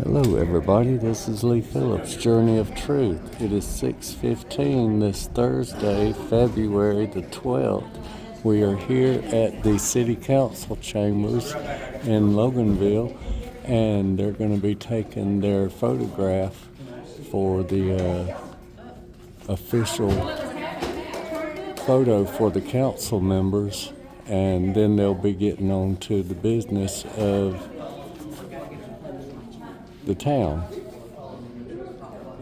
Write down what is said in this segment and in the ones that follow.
Hello everybody, this is Lee Phillips, Journey of Truth. It is 6:15 this Thursday, February the 12th. We are here at the City Council Chambers in Loganville, and they're going to be taking their photograph for the official photo for the council members, and then they'll be getting on to the business of the town.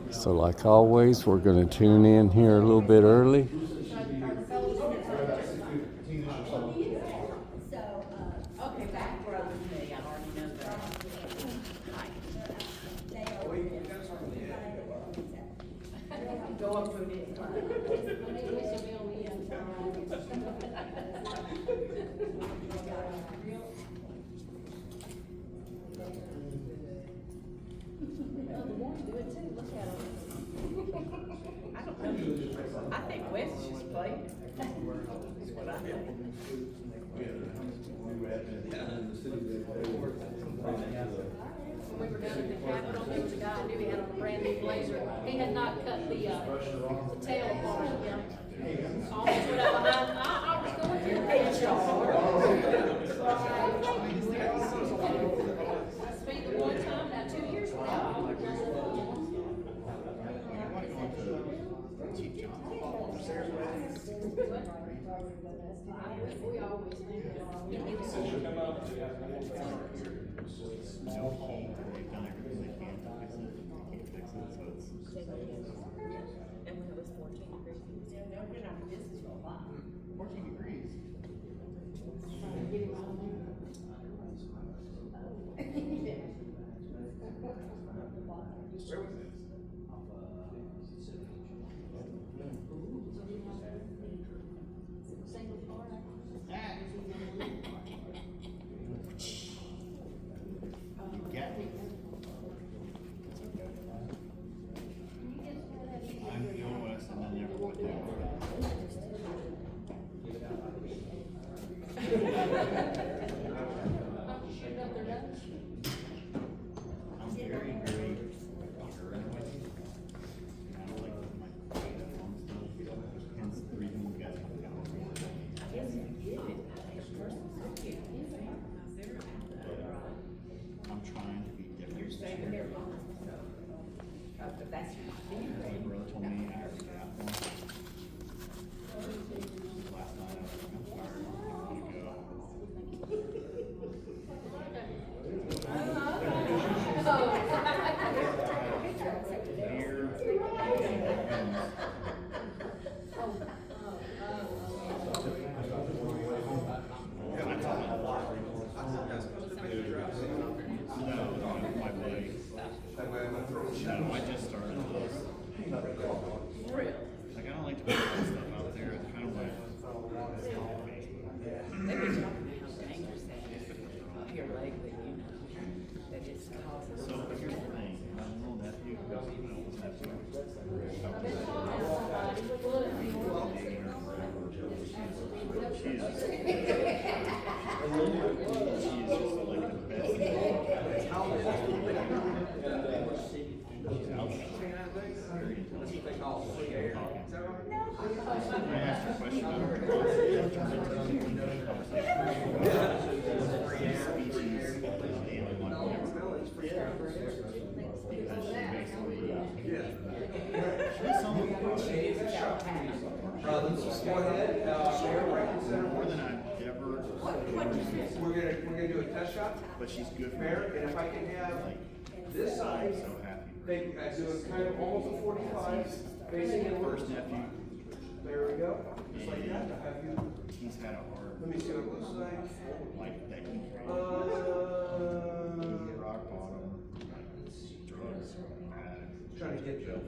So like always, we're going to tune in here a little bit early. I think Wes just played. That's what I think. We were down in the Capitol, there was a guy I knew, he had on a brand new blazer. He had not cut the tail apart yet. Almost went up behind, I was going through That's been the one time, now 2 years from now. We always think And when it was 14 degrees. Yeah, no, you're not in business for a while. 14 degrees. Where was this? You get me. I'm doing West and then never went down. I'm very, very concerned with you. I don't like my data on stuff. Hence the reason you guys come down. I'm trying to be different. You're saving here long. But that's My brother told me I already got one. Last night I was like, I'm tired. I want to go. No, I just started this. real. Like, I don't like to put that stuff out there. It's kind of like They've been talking about how dangerous that is here lately, you know, that it's causing. So here's the thing. My little nephew, my oldest nephew, she is just like the best. She's out there. Very intelligent. I asked her a question about her species, the only one who never because she basically she's someone Go ahead, more than I've ever. we're gonna do a test shot, But she's good for Mayor, and if I can have like this side, I'm so happy. they, do a kind of almost a 45, facing inward. First nephew, There we go, just like that, I have you, he's had a hard let me see what it looks like. like that he rock bottom, like drugs, addict, Trying to get you.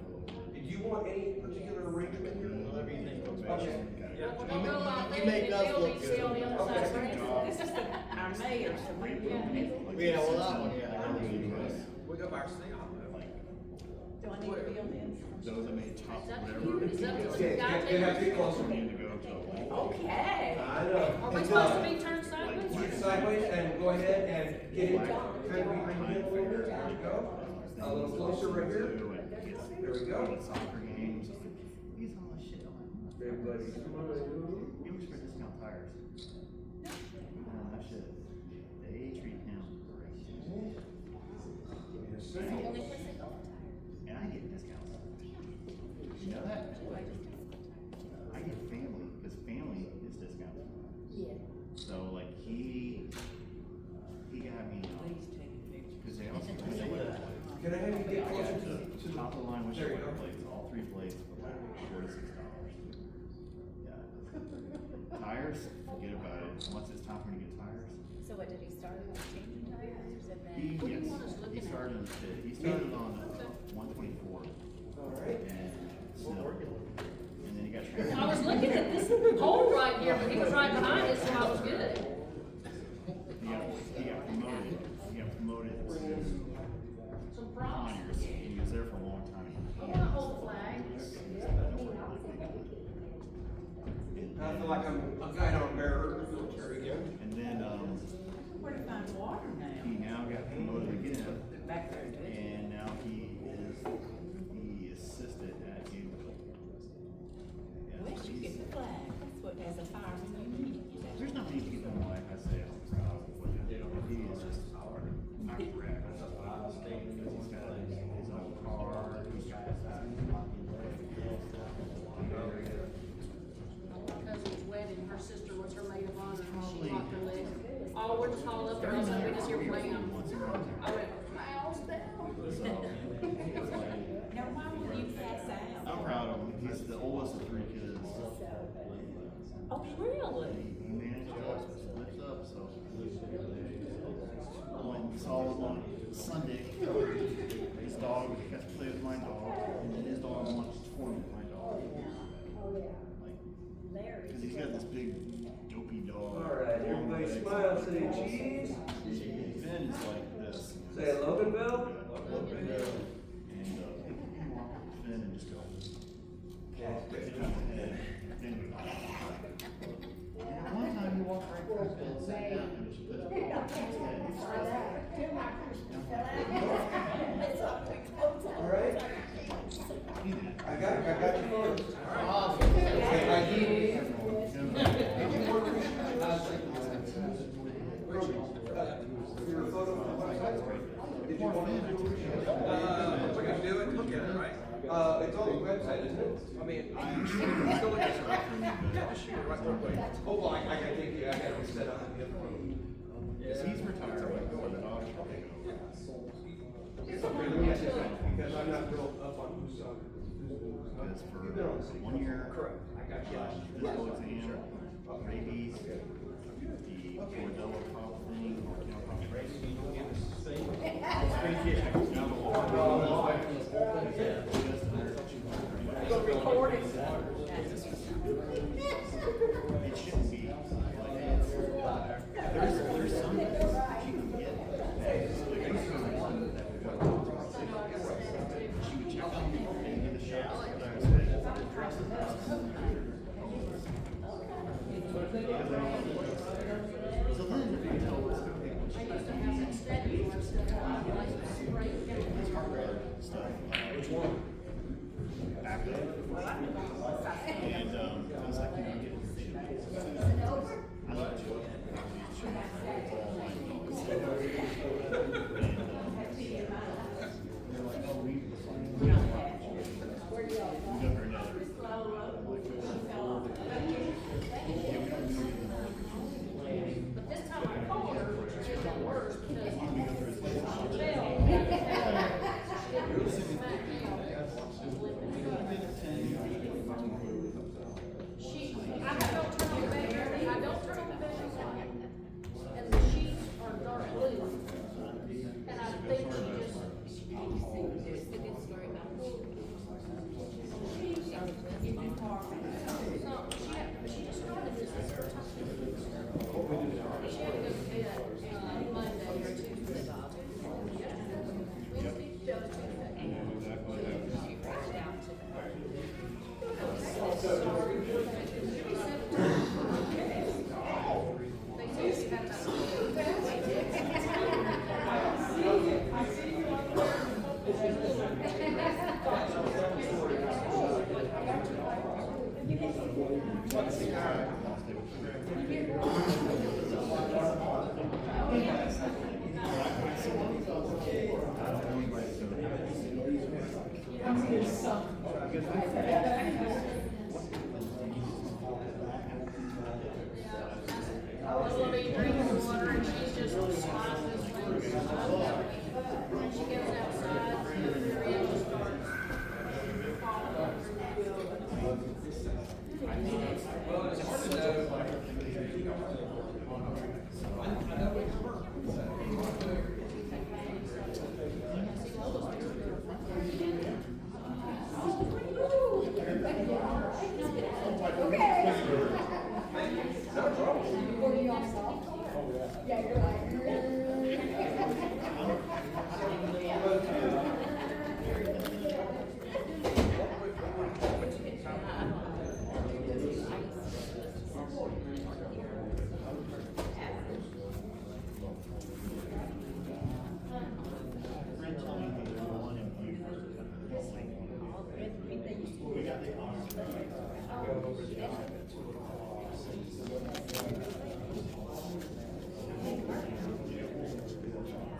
Do you want any particular arrangement here? whatever you think looks Okay. You make us look good. On the other side of the room. This is our mayor, so we. Yeah, well, that one, yeah. We go by ourselves. Do I need to be on this? Those that made top It's up to whatever. you. It's up to the Okay, guy. you have to get closer. We need to go to like. Okay. I know. Are we supposed to be turned sideways? Sideways and go ahead and get it kind of behind you a little bit, there you go. things. A little closer right here. too, and he gets There we go. at soccer games. He's all this shit. I'm like, Everybody, come on. he works for Discount Tires. That shit. They treat him great. Yes, sir. It's the only place they go for tires. And I get discounts. You know that? I get family, because family is discounts. Yeah. So like he got me, because they also, Can I have you get closer to the top of the line There you windshield go. plates, all 3 plates for like $4 to $6. Yeah. Tires, forget about it. Once it's time for me to get tires, So what, did he start with changing tires or is it he, then? yes, want us he looking at? started on the pit. He started on 124 All right. and snow. And then he got I transferred. was looking at this hole right here, but he was right behind it, so I was good. He got promoted. He got promoted to Some props. Conyers, and he was there for a long time. I want to hold the flag. I feel like I'm a guy on bearer military again. And then Where to find water he now got promoted again, Back there to it. and now he assisted at Gatorade. Where should you get the flag? That's what, as a fireman, you need to get that. There's not many people in my life I say I'm proud of what he did. He is just a wreck. He's got his own car. He's got his My cousin's wedding, her sister was her maid of honor, and she locked her leg. All we're just hauled up there, all of a sudden we just hear blam. I went, miles down. Now, why would you pass out? I'm proud of him. He's the oldest of 3 kids. Oh, really? He managed to lift up, so when we saw on Sunday, his dog got to play with my dog, and then his dog wants to form with my dog. Like, because he's got this big dopey dog. All right, everybody smile, say cheese. Finn is like this. Say Loganville. And Finn and just go. Hit him on the head. Then we and one time he walked right through Finn, sat down, and just put his paw on his head. All right. He did. I got you first. Okay, I need. Your photo on the website? Did you want to? We're gonna do it, look at it, right? It's on the website, isn't it? I mean, I'm still looking at it. Just shoot it right there, wait. Oh, well, I gotta take you, I gotta set up. Because he's retired, like, for the dog show. It's okay, let me ask you something, because I'm not real up on who's Because for You've been on the city. 1 year, Correct. I got you. physical exam, rabies, the bordello pop thing, or kennel pop rabies. Record it. It shouldn't be. There's some that you can get. She would check on me and get the shots. So then, you know, This little bee drinks water and she's just smiling this way. When she goes outside, her ear just starts falling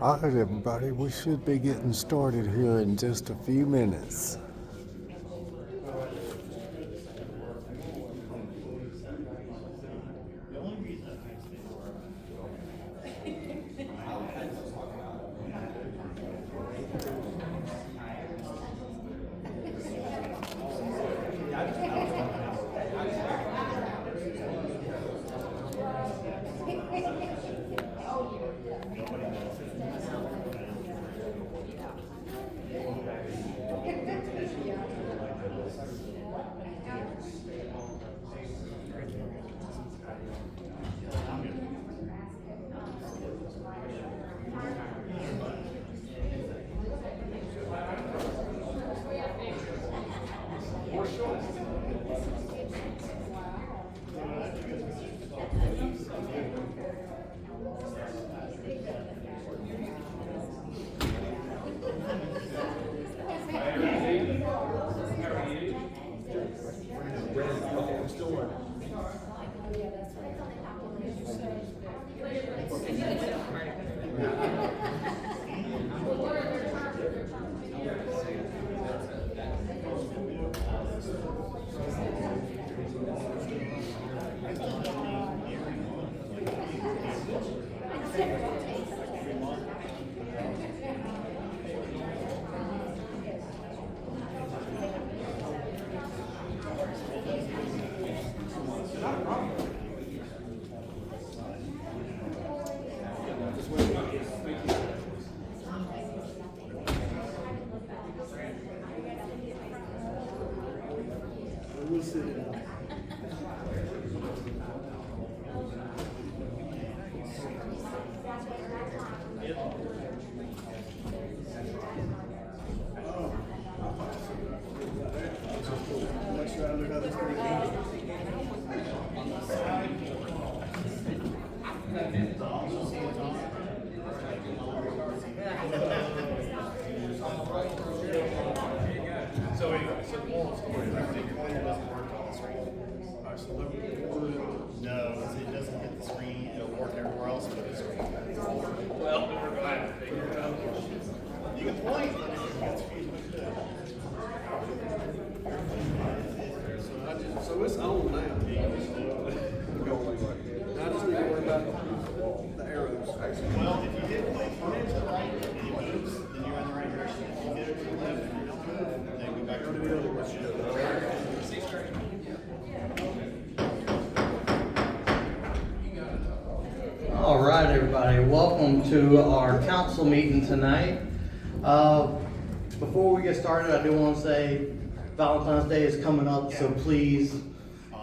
All right, everybody, we should be getting started here in just a few minutes. So anyway, so the moral story is the pointer doesn't work on the screen. Alright, so look. No, it doesn't hit the screen, it'll work everywhere else but the screen. Well, we're glad to figure it out. You can point, but it's So it's on now. I just need to worry about the arrows. well, if you hit point to the right and it moves, then you're in the right direction. If you hit it to the left, then go back to the other direction. All right, everybody, welcome to our council meeting tonight. Before we get started, I do want to say Valentine's Day is coming up, so please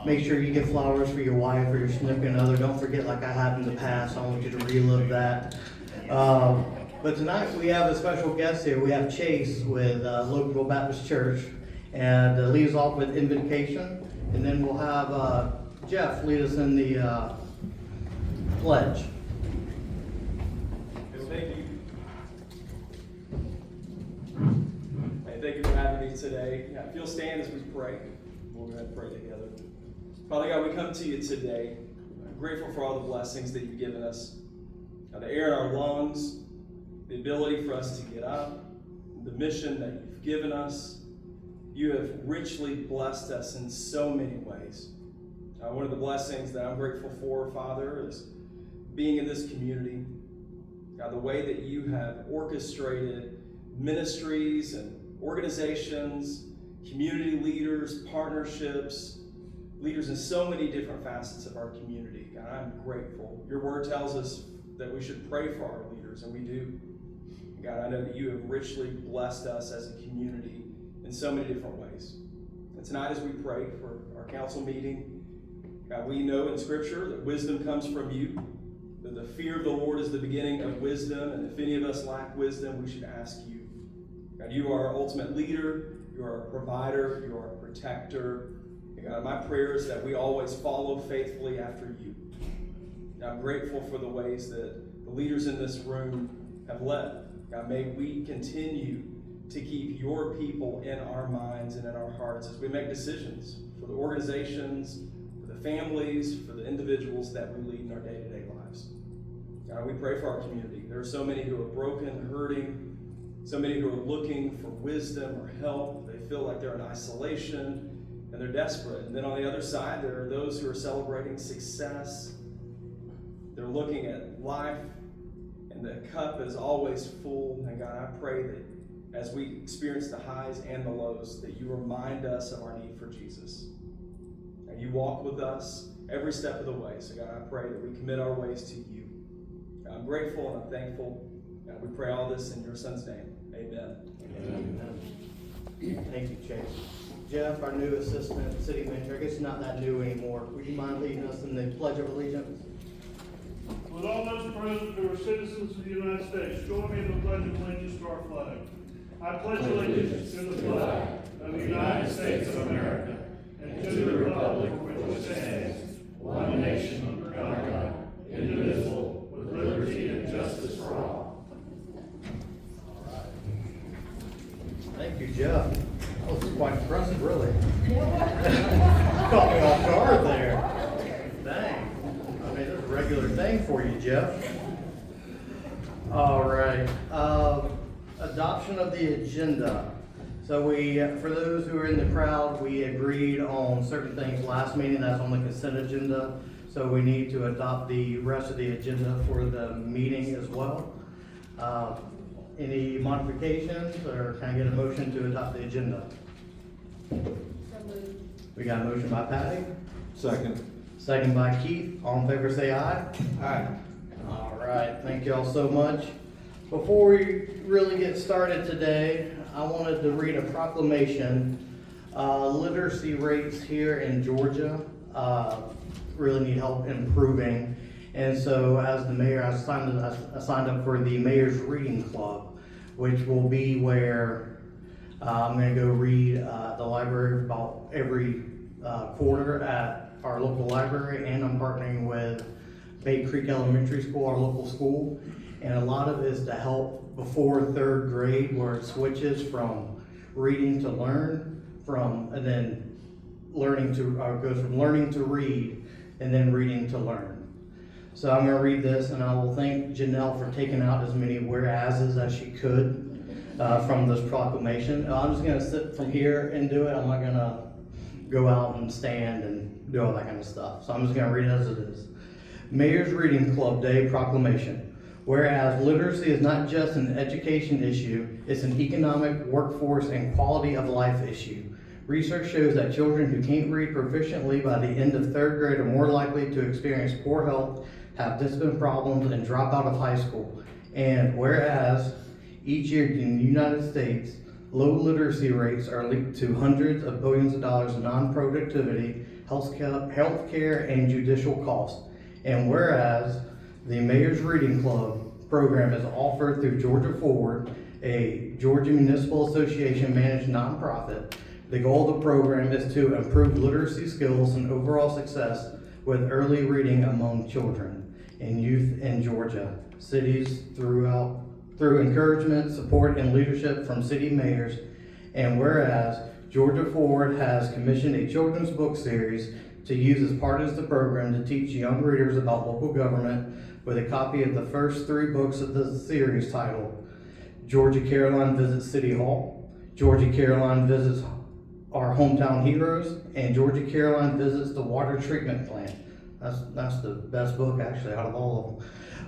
make sure you get flowers for your wife or your significant other. Don't forget, like I have in the past, I want you to relive that. But tonight we have a special guest here. We have Chase with Local Baptist Church, and lead us off with invocation, and then we'll have Jeff lead us in the pledge. Thank you. Hey, thank you for having me today. If you'll stand as we pray, we'll go ahead and pray together. Father God, we come to you today, grateful for all the blessings that you've given us. The air in our lungs, the ability for us to get up, the mission that you've given us. You have richly blessed us in so many ways. One of the blessings that I'm grateful for, Father, is being in this community. God, the way that you have orchestrated ministries and organizations, community leaders, partnerships, leaders in so many different facets of our community. God, I'm grateful. Your word tells us that we should pray for our leaders, and we do. God, I know that you have richly blessed us as a community in so many different ways. And tonight as we pray for our council meeting, God, we know in Scripture that wisdom comes from you, that the fear of the Lord is the beginning of wisdom, and if any of us lack wisdom, we should ask you. God, you are our ultimate leader, you are our provider, you are our protector. And God, my prayer is that we always follow faithfully after you. And I'm grateful for the ways that the leaders in this room have led. God, may we continue to keep your people in our minds and in our hearts as we make decisions for the organizations, for the families, for the individuals that we lead in our day-to-day lives. God, we pray for our community. There are so many who are broken, hurting, so many who are looking for wisdom or help. They feel like they're in isolation and they're desperate. And then on the other side, there are those who are celebrating success. They're looking at life and the cup is always full. And God, I pray that as we experience the highs and the lows, that you remind us of our need for Jesus. And you walk with us every step of the way. So God, I pray that we commit our ways to you. I'm grateful and I'm thankful. God, we pray all this in your son's name. Amen. Amen. Thank you, Chase. Jeff, our new assistant city manager, I guess he's not that new anymore. Would you mind leading us in the Pledge of Allegiance? With all those present who are citizens of the United States, join me in the Pledge of Allegiance to our flag. I pledge allegiance to the flag of the United States of America and to the republic for which it stands, one nation under God, indivisible, with liberty and justice for all. Thank you, Jeff. That was quite impressive, really. Caught me off guard there. Dang. I mean, that's a regular thing for you, Jeff. All right. Adoption of the agenda. So for those who are in the crowd, we agreed on certain things last meeting. That's on the consent agenda. So we need to adopt the rest of the agenda for the meeting as well. Any modifications, or can I get a motion to adopt the agenda? We got a motion by Patty. Second. Second by Keith. All in favor say aye. Aye. All right, thank you all so much. Before we really get started today, I wanted to read a proclamation. Literacy rates here in Georgia really need help improving. And so as the mayor, I signed up for the Mayor's Reading Club, which will be where I'm going to go read the library about every quarter at our local library, and I'm partnering with Bay Creek Elementary School, our local school. And a lot of it is to help before third grade, where it switches from reading to learn, and then goes from learning to read, and then reading to learn. So I'm going to read this, and I will thank Janelle for taking out as many whereases as she could from this proclamation. I'm just going to sit from here and do it. I'm not going to go out and stand and do all that kind of stuff. So I'm just going to read it as it is. Mayor's Reading Club Day Proclamation. Whereas literacy is not just an education issue, it's an economic, workforce, and quality of life issue. Research shows that children who can't read proficiently by the end of third grade are more likely to experience poor health, have discipline problems, and drop out of high school. And whereas each year in the United States, low literacy rates are linked to hundreds of billions of dollars in non-productivity, healthcare, and judicial costs. And whereas the Mayor's Reading Club program is offered through Georgia Forward, a Georgia Municipal Association managed nonprofit. The goal of the program is to improve literacy skills and overall success with early reading among children and youth in Georgia. Cities through encouragement, support, and leadership from city mayors. And whereas Georgia Forward has commissioned a children's book series to use as part of the program to teach young readers about local government with a copy of the first 3 books of the series titled Georgia Caroline Visits City Hall, Georgia Caroline Visits Our Hometown Heroes, and Georgia Caroline Visits the Water Treatment Plant. That's the best book actually out of all of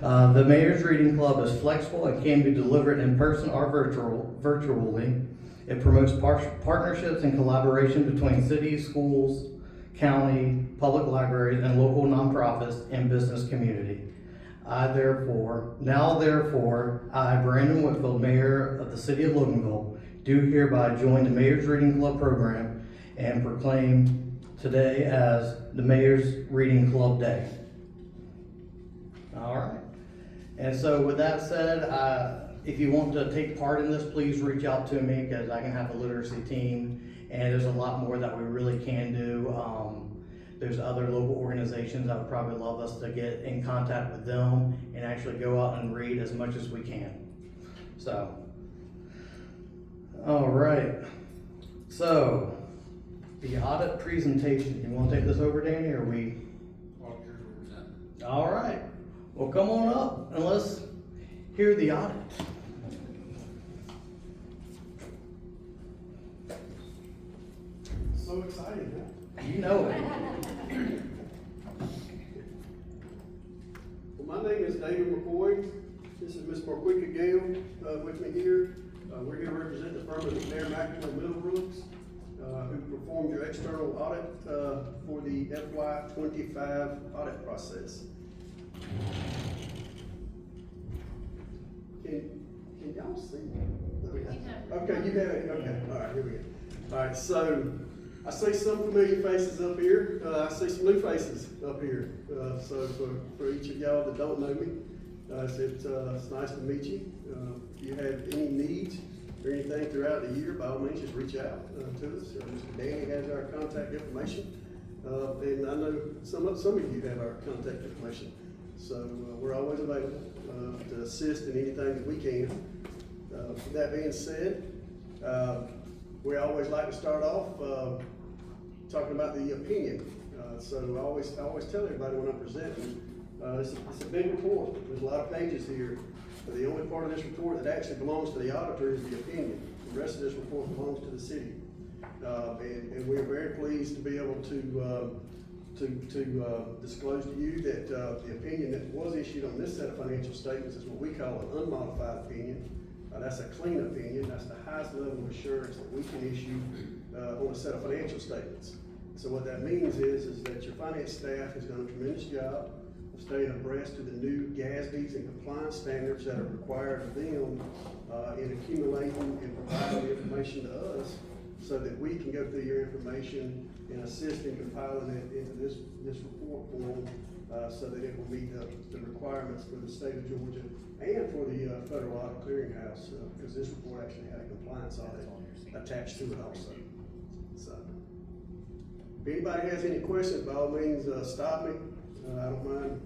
them. The Mayor's Reading Club is flexible and can be delivered in person or virtually. It promotes partnerships and collaboration between cities, schools, county, public libraries, and local nonprofits and business community. I, Brandon Whitfield, Mayor of the City of Loganville, do hereby join the Mayor's Reading Club program and proclaim today as the Mayor's Reading Club Day. All right. And so with that said, if you want to take part in this, please reach out to me because I can have a literacy team, and there's a lot more that we really can do. There's other local organizations that would probably love us to get in contact with them and actually go out and read as much as we can. So, all right. So, the audit presentation. You want to take this over, Danny, or we? All right. Well, come on up and let's hear the audit. So exciting, huh? You know it. Well, my name is David McCoy. This is Ms. Marquika Gale with me here. We're here to represent the firm of McNair, McNamara, Middlebrooks, who performed your external audit for the FY25 audit process. Can y'all see? Okay, you have it. Okay, all right, here we go. All right, so I see some familiar faces up here. I see some new faces up here. So for each of y'all that don't know me, it's nice to meet you. If you have any needs or anything throughout the year, by all means, just reach out to us. Mr. Danny has our contact information, and I know some of you have our contact information. So we're always available to assist in anything that we can. With that being said, we always like to start off talking about the opinion. So I always tell everybody when I'm presenting, it's a big report. There's a lot of pages here. But the only part of this report that actually belongs to the auditor is the opinion. The rest of this report belongs to the city. And we are very pleased to be able to disclose to you that the opinion that was issued on this set of financial statements is what we call an unmodified opinion. That's a clean opinion. That's the highest level of assurance that we can issue on a set of financial statements. So what that means is that your finance staff has done a tremendous job of staying abreast to the new GASBs and compliance standards that are required of them in accumulating and providing the information to us so that we can go through your information and assist in compiling it into this report form so that it will meet the requirements for the state of Georgia and for the Federal Audit Clearinghouse, because this report actually had a compliance audit attached to it also. So, if anybody has any questions, by all means, stop me. I don't mind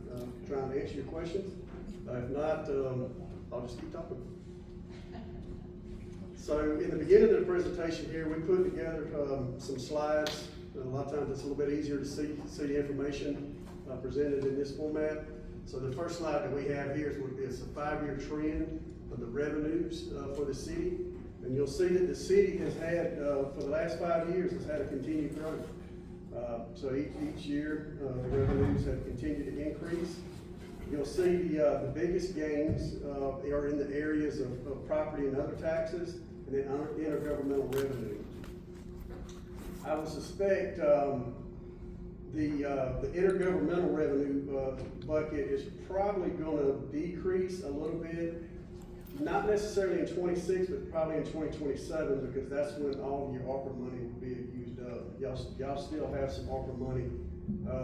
trying to answer your questions. If not, I'll just keep talking. So in the beginning of the presentation here, we put together some slides. A lot of times it's a little bit easier to see the information presented in this format. So the first slide that we have here is a 5-year trend of the revenues for the city. And you'll see that the city has had, for the last 5 years, has had a continued growth. So each year, the revenues have continued to increase. You'll see the biggest gains are in the areas of property and other taxes, and then intergovernmental revenue. I would suspect the intergovernmental revenue bucket is probably going to decrease a little bit, not necessarily in 26, but probably in 2027, because that's when all of your ARPA money will be used up. Y'all still have some ARPA money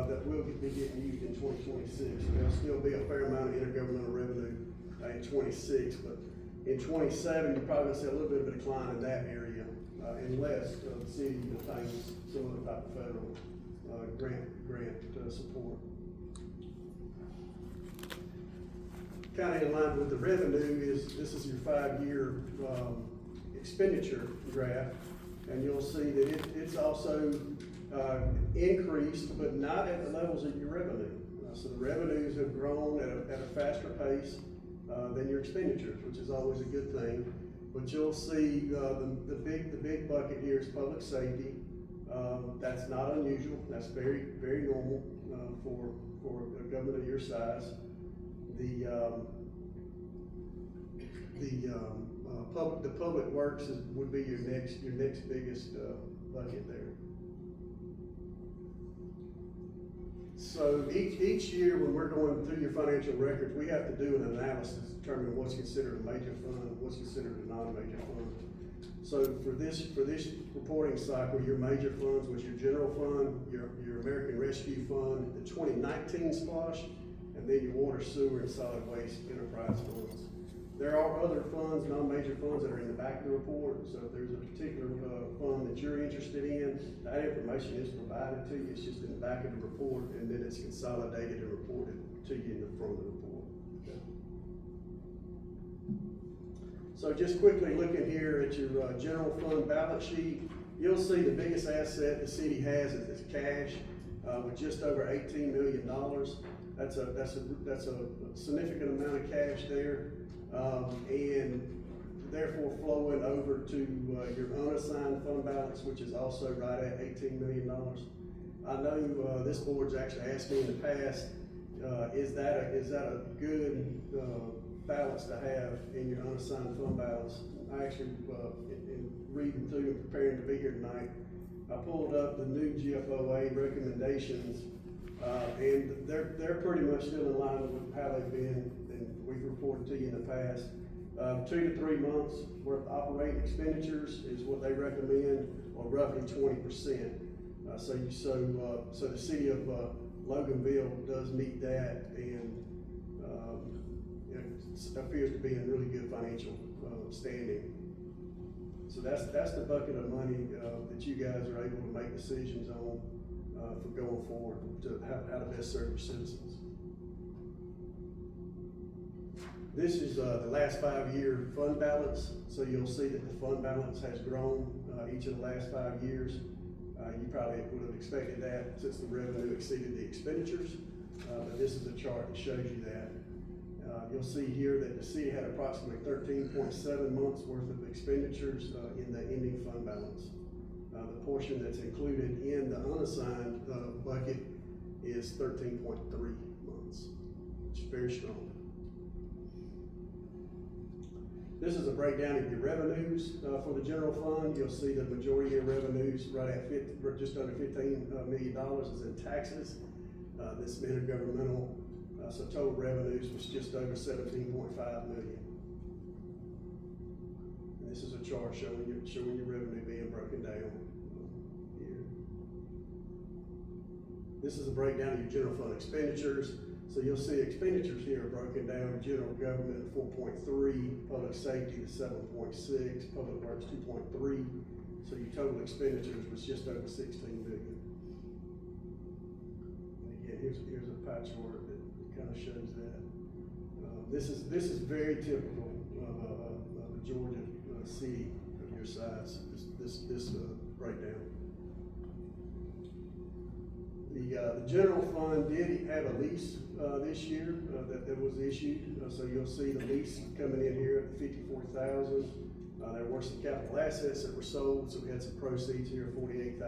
that will be getting used in 2026. So there'll still be a fair amount of intergovernmental revenue in 26, but in 27, you're probably going to see a little bit of a decline in that area, unless the city obtains some other type of federal grant support. Kind of in line with the revenue this is your 5-year expenditure graph, and you'll see that it's also increased, but not at the levels of your revenue. So the revenues have grown at a faster pace than your expenditures, which is always a good thing. But you'll see the big bucket here is public safety. That's not unusual. That's very normal for a government of your size. The public works would be your next biggest bucket there. So each year when we're going through your financial records, we have to do an analysis to determine what's considered a major fund, what's considered a non-major fund. So for this reporting cycle, your major funds was your general fund, your American Rescue Fund, the 2019 splosh, and then your water, sewer, and solid waste enterprise funds. There are other funds, non-major funds, that are in the back of the report. So if there's a particular fund that you're interested in, that information is provided to you. It's just in the back of the report, and then it's consolidated and reported to you in the front of the report. Okay. So just quickly looking here at your general fund balance sheet, you'll see the biggest asset the city has is cash, with just over $18 million. That's a significant amount of cash there. And therefore flowing over to your unassigned fund balance, which is also right at $18 million. I know this board's actually asked me in the past, is that a good balance to have in your unassigned fund balance? I actually, in reading through and preparing to be here tonight, I pulled up the new GFOA recommendations, and they're pretty much still in line with how they've been, and we've reported to you in the past. 2 to 3 months worth of operating expenditures is what they recommend, or roughly 20%. So the city of Loganville does meet that, and it appears to be in really good financial standing. So that's the bucket of money that you guys are able to make decisions on for going forward to how to best serve your citizens. This is the last 5-year fund balance. So you'll see that the fund balance has grown each of the last 5 years. You probably would have expected that since the revenue exceeded the expenditures, but this is a chart that shows you that. You'll see here that the city had approximately 13.7 months worth of expenditures in the ending fund balance. The portion that's included in the unassigned bucket is 13.3 months, which is very strong. This is a breakdown of your revenues for the general fund. You'll see the majority of your revenues, right at just under $15 million, is in taxes. This intergovernmental, so total revenues was just over $17.5 million. And this is a chart showing your revenue being broken down here. This is a breakdown of your general fund expenditures. So you'll see expenditures here are broken down: general government 4.3, public safety 7.6, public works 2.3. So your total expenditures was just over $16 million. And again, here's a pie chart that kind of shows that. This is very typical of a Georgia city of your size. This breakdown. The general fund did have a lease this year that was issued. So you'll see the lease coming in here at $54,000. There were some capital assets that were sold, so we had some proceeds here of $48,000,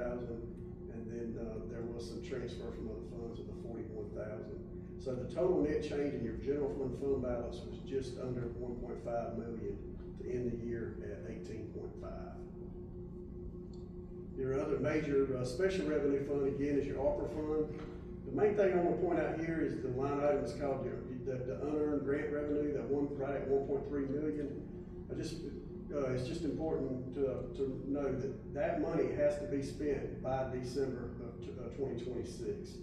and then there was some transfer from other funds of the $41,000. So the total net change in your general fund balance was just under $1.5 million to end the year at 18.5. Your other major special revenue fund, again, is your ARPA fund. The main thing I want to point out here is the line item is called the unearned grant revenue, that one right at $1.3 million. It's just important to know that money has to be spent by December of 2026.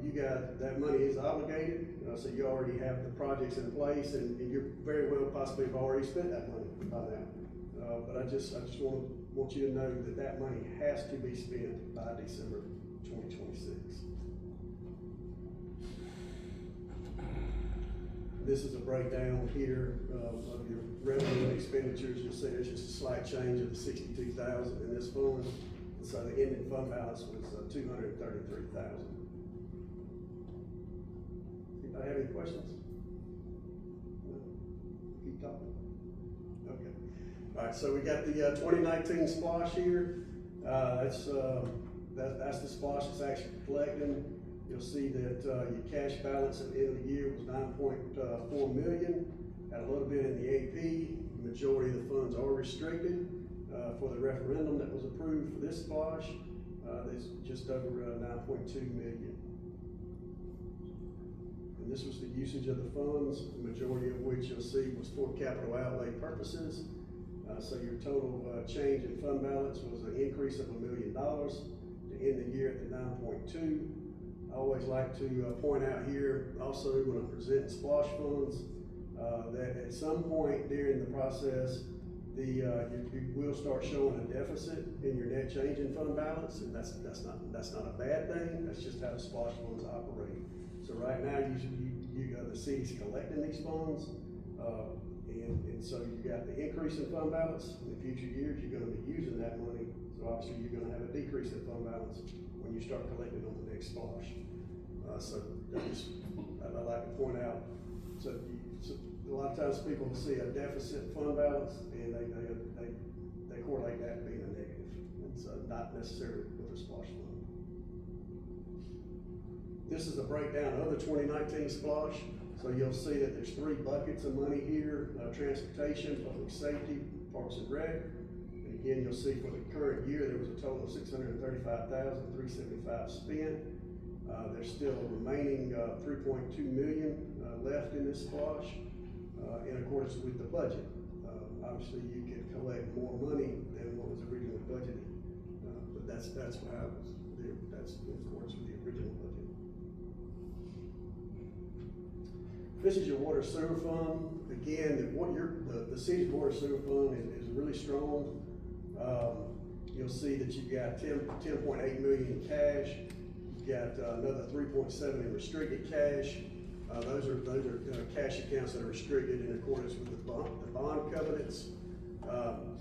You got that money is obligated, so you already have the projects in place, and you very well possibly have already spent that money by now. But I just want you to know that money has to be spent by December 2026. This is a breakdown here of your revenue and expenditures. You'll see there's just a slight change of the $62,000 in this fund. So the ending fund balance was $233,000. Anybody have any questions? No? Keep talking. Okay. All right, so we got the 2019 splosh here. That's the splosh that's actually collecting. You'll see that your cash balance at the end of the year was $9.4 million. Had a little bit in the AP. The majority of the funds are restricted for the referendum that was approved for this splosh. There's just over $9.2 million. And this was the usage of the funds, the majority of which you'll see was for capital outlay purposes. So your total change in fund balance was an increase of $1 million to end the year at the 9.2. I always like to point out here also when I'm presenting splosh funds that at some point during the process, you will start showing a deficit in your net change in fund balance, and that's not a bad thing. That's just how the splosh funds operate. So right now, the city's collecting these funds, and so you got the increase in fund balance. In the future years, you're going to be using that money. So obviously, you're going to have a decrease in fund balance when you start collecting on the next splosh. So I like to point out. So a lot of times people will see a deficit fund balance, and they correlate that being a negative. And so not necessarily with a splosh fund. This is a breakdown of the 2019 splosh. So you'll see that there's 3 buckets of money here: transportation, public safety, parks and rec. And again, you'll see for the current year there was a total of $635,375 spent. There's still a remaining $3.2 million left in this splosh in accordance with the budget. Obviously, you can collect more money than what was originally budgeted, but that's how it was. That's in accordance with the original budget. This is your water sewer fund. Again, the city's water sewer fund is really strong. You'll see that you've got 10.8 million in cash. You've got another 3.7 in restricted cash. Those are cash accounts that are restricted in accordance with the bond covenants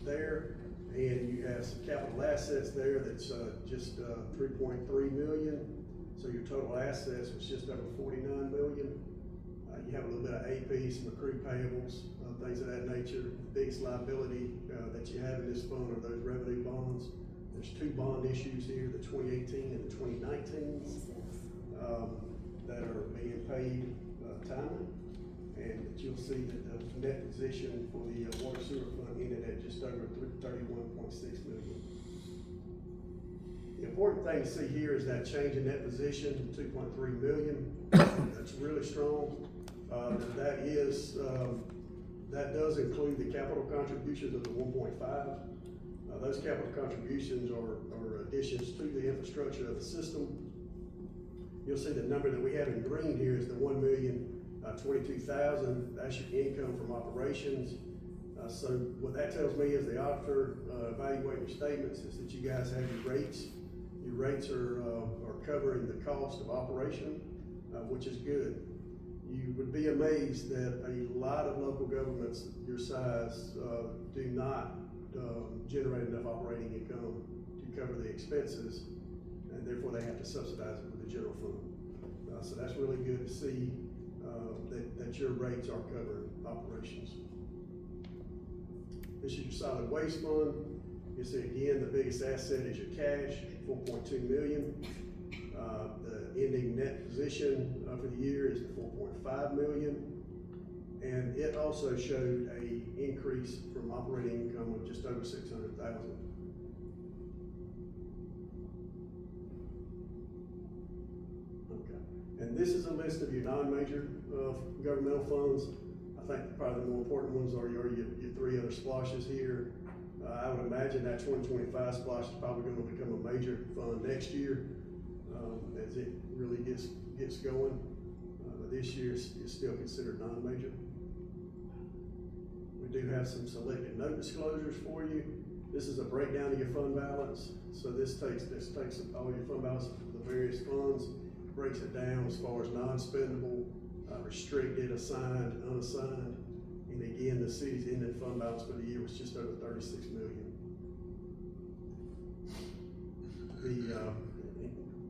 there. And you have some capital assets there that's just 3.3 million. So your total assets was just over 49 million. You have a little bit of AP, some accrued payables, things of that nature. The biggest liability that you have in this fund are those revenue bonds. There's 2 bond issues here, the 2018 and the 2019, that are being paid timely. And you'll see that the net position for the water sewer fund ended at just over 31.6 million. The important thing to see here is that change in net position, 2.3 million. That's really strong. That does include the capital contributions of the 1.5. Those capital contributions are additions to the infrastructure of the system. You'll see the number that we have in green here is the $1,022,000. That's your income from operations. So what that tells me is the auditor evaluating your statements is that you guys have your rates. Your rates are covering the cost of operation, which is good. You would be amazed that a lot of local governments your size do not generate enough operating income to cover the expenses, and therefore they have to subsidize it with the general fund. So that's really good to see that your rates are covering operations. This is your solid waste fund. You see again, the biggest asset is your cash, 4.2 million. The ending net position for the year is 4.5 million. And it also showed a increase from operating income of just over 600,000. Okay. And this is a list of your non-major governmental funds. I think probably the more important ones are your 3 other splashes here. I would imagine that 2025 splash is probably going to become a major fund next year as it really gets going. But this year is still considered non-major. We do have some selected note disclosures for you. This is a breakdown of your fund balance. So this takes all your fund balance of the various funds, breaks it down as far as non-spendable, restricted, assigned, unassigned. And again, the city's ending fund balance for the year was just over 36 million.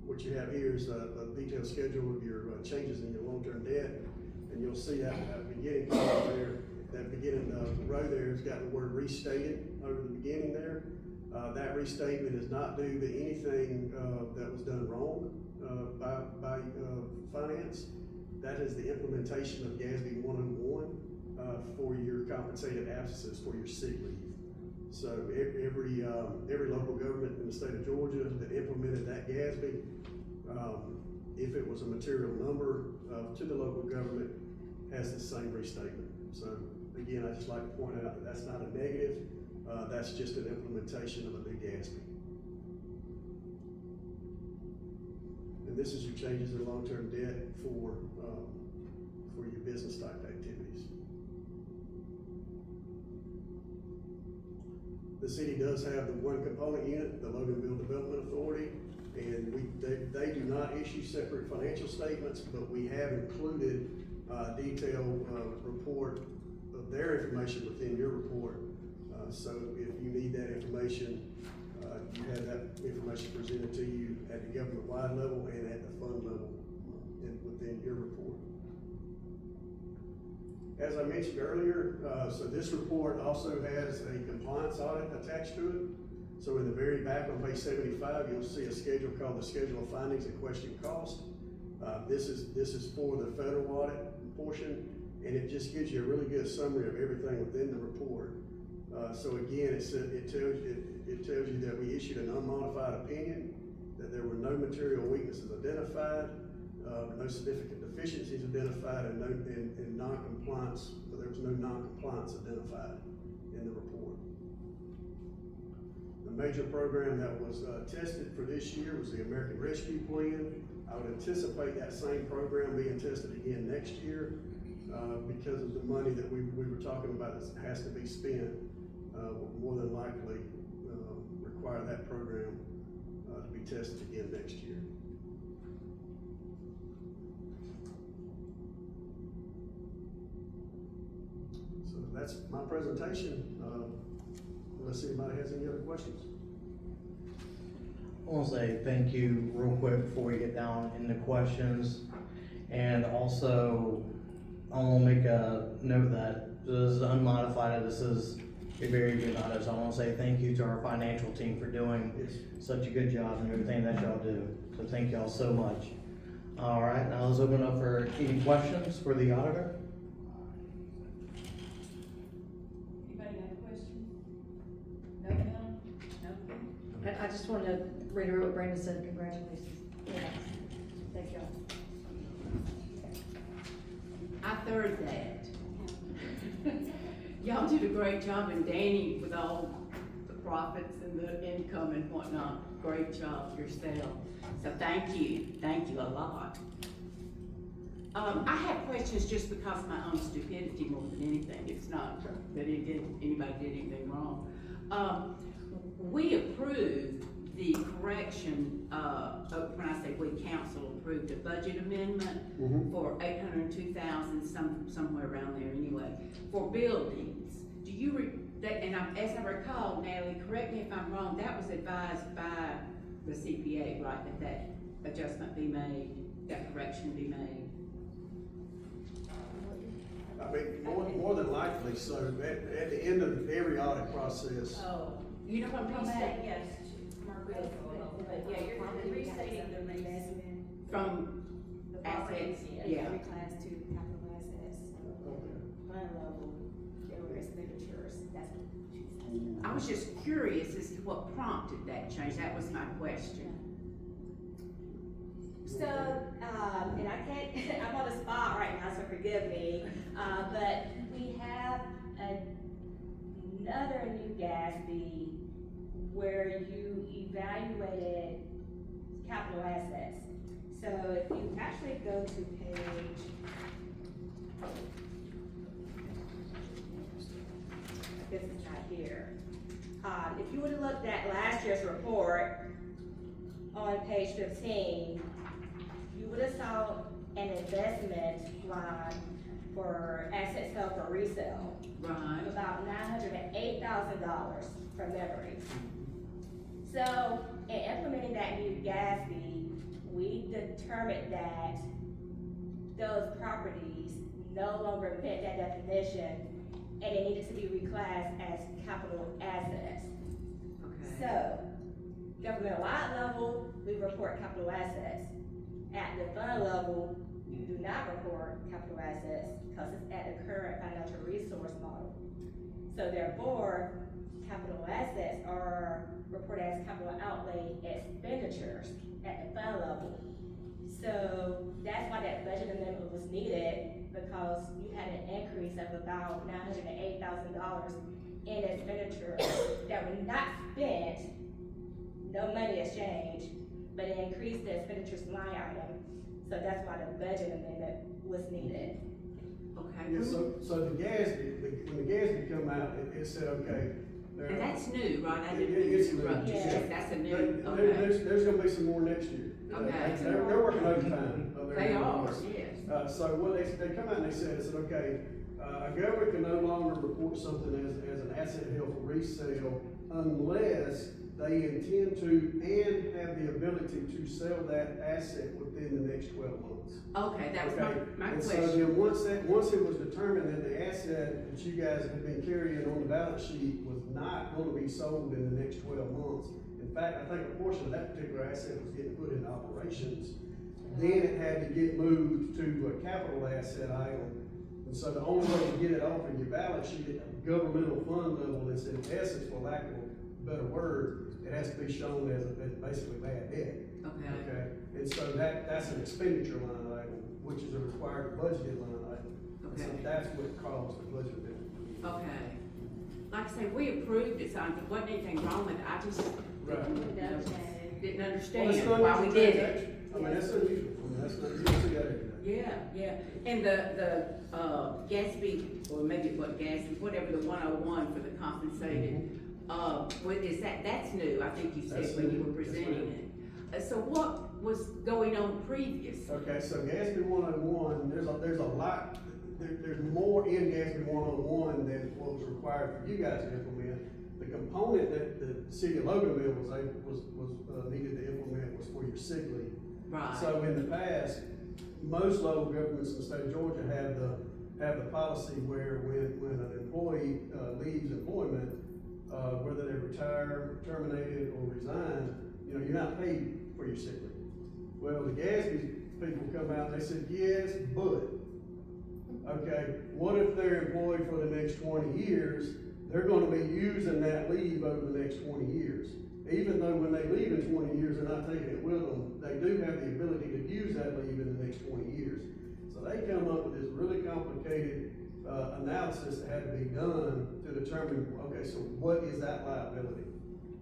what you have here is a detailed schedule of your changes in your long-term debt, and you'll see that beginning column there, that beginning row there has got the word restated over the beginning there. That restatement is not due to anything that was done wrong by finance. That is the implementation of GASB 101 for your compensated absences for your sick leave. So every local government in the state of Georgia that implemented that GASB, if it was a material number to the local government, has the same restatement. So again, I just like to point out that that's not a negative, that's just an implementation of a new GASB. And this is your changes in long-term debt for your business type activities. The city does have the one component unit, the Loganville Development Authority, and they do not issue separate financial statements, but we have included a detailed report of their information within your report. So if you need that information, you have that information presented to you at the government-wide level and at the fund level within your report. As I mentioned earlier, so this report also has a compliance audit attached to it. So in the very back on page 75, you'll see a schedule called the Schedule of Findings and Question Cost. This is for the federal audit portion, and it just gives you a really good summary of everything within the report. So again, it tells you that we issued an unmodified opinion, that there were no material weaknesses identified, no significant deficiencies identified, and non-compliance. There was no non-compliance identified in the report. The major program that was tested for this year was the American Rescue Plan. I would anticipate that same program being tested again next year because of the money that we were talking about that has to be spent. Will more than likely require that program to be tested again next year. So that's my presentation, unless anybody has any other questions. I want to say thank you real quick before we get down into questions. And also, I want to make a note that this is unmodified. This is a very good audit. So I want to say thank you to our financial team for doing such a good job and everything that y'all do. So thank y'all so much. All right, now let's open up for any questions for the auditor. Anybody got a question? No, no? I just wanted to reiterate what Brandon said, congratulations. Yeah. Thank y'all. I third that. Y'all did a great job, and Danny, with all the profits and the income and whatnot, great job yourself. So thank you a lot. I have questions just because of my own stupidity more than anything. It's not that anybody did anything wrong. We approved the correction, when I say we, council approved a budget amendment for $802,000, somewhere around there anyway, for buildings. Do you, as I recall, Natalie, correct me if I'm wrong, that was advised by the CPA, right, that adjustment be made, that correction be made? I mean, more than likely, so at the end of every audit process. Oh, you know what I'm talking about? Yes, but yeah, you're restating the investment From the assets, borrowings, yeah. every class to capital assets, fund level, there were expenditures, that's what she's saying. I was just curious as to what prompted that change, that was my question. So, and I can't, I'm on the spot right now, so forgive me, but we have another new GASB where you evaluated capital assets. So if you actually go to page, this is not here. If you would have looked at last year's report on page 15, you would have saw an investment line for assets held for resale. Right. About $908,000 from memory. So, in implementing that new GASB, we determined that those properties no longer fit that definition, and it needed to be reclassed as capital assets. Okay. So, government-wide level, we report capital assets. At the fund level, you do not report capital assets because it's at the current financial resource model. So therefore, capital assets are reported as capital outlay expenditures at the fund level. So that's why that budget amendment was needed, because you had an increase of about $908,000 in expenditures that were not spent, no money exchanged, but it increased the expenditures line item. So that's why the budget amendment was needed. Okay. Yeah, so the GASB, when the GASB come out, it said, okay. And that's new, right? I It- didn't it's new. interrupt you. Yeah. That's a new, There- okay. There's gonna be some more next year. Okay. They're working overtime. They are, yes. So what they come out and they said, okay, a government can no longer report something as an asset held for resale unless they intend to and have the ability to sell that asset within the next 12 months. Okay, that was Okay, my and so question. then once it was determined that the asset that you guys had been carrying on the balance sheet was not gonna be sold in the next 12 months. In fact, I think a portion of that particular asset was getting put into operations. Then it had to get moved to a capital asset item. And so the only way to get it off of your balance sheet at a governmental fund level is, in essence, for lack of a better word, it has to be shown as basically bad debt. Okay. Okay, and so that's an expenditure line item, which is a required budgeted line item. And so Okay. that's what caused the budget amendment. Okay. Like I say, we approved it, so there wasn't anything wrong with it. I just Right. didn't Well, understand it's not why we unusual did transaction. it. I mean, that's unusual. I mean, that's not, you don't see that every day. Yeah, yeah. And the GASB, or maybe what GASB, whatever, the 101 for the compensated, what is that, that's new, I think you said That's when you new. were That's presenting it. So what was going on previous? Okay, so GASB 101, there's a lot, there's more in GASB 101 than what was required for you guys to implement. The component that the city of Loganville needed to implement was for your sick leave. Right. So in the past, most local governments in the state of Georgia have the policy where when an employee leaves employment, whether they retire, terminated, or resign, you're not paid for your sick leave. Well, the GASB people come out and they said, yes, but, okay, what if they're employed for the next 20 years, they're gonna be using that leave over the next 20 years. Even though when they leave in 20 years, they're not taking it with them, they do have the ability to use that leave in the next 20 years. So they come up with this really complicated analysis that had to be done to determine, okay, so what is that liability?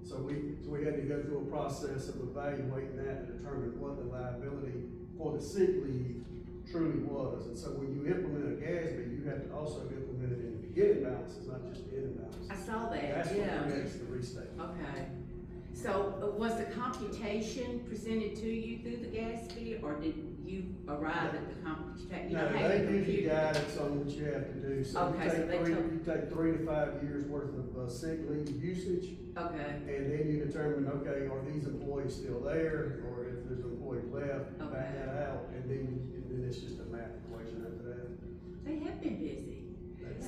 So we had to go through a process of evaluating that to determine what the liability for the sick leave truly was. And so when you implement a GASB, you have to also implement it in the beginning balances, not just the ending balances. I saw that, That's yeah. what creates the restatement. Okay. So was the computation presented to you through the GASB, or did you arrive at the computation? No, they give you guidance on what you have to do. So Okay, so they you take 3 to 5 years worth of sick leave usage, Okay, and then you determine, okay, are these employees still there, or if there's employees left, back Okay. that out, and then it's just a math equation after that. they have been busy.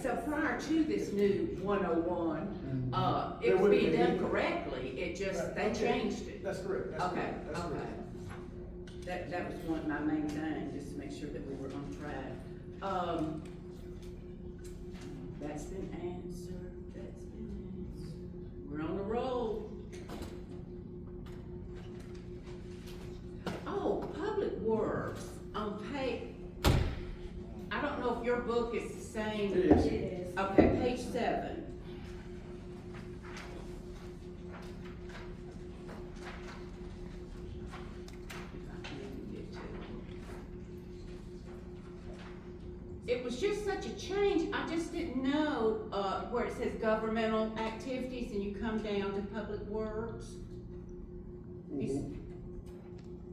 So prior to this new 101, it There was wouldn't being be done any- correctly, it just, they Okay. changed it. That's correct. That's Okay, correct. That's okay. correct. That was one of my main things, just to make sure that we were on track. That's been answered, We're on the roll. Oh, Public Works, on page, I don't know if your book is the same. It is. It is. Okay, page 7. It was just such a change, I just didn't know, where it says governmental activities and you come down to Public Works.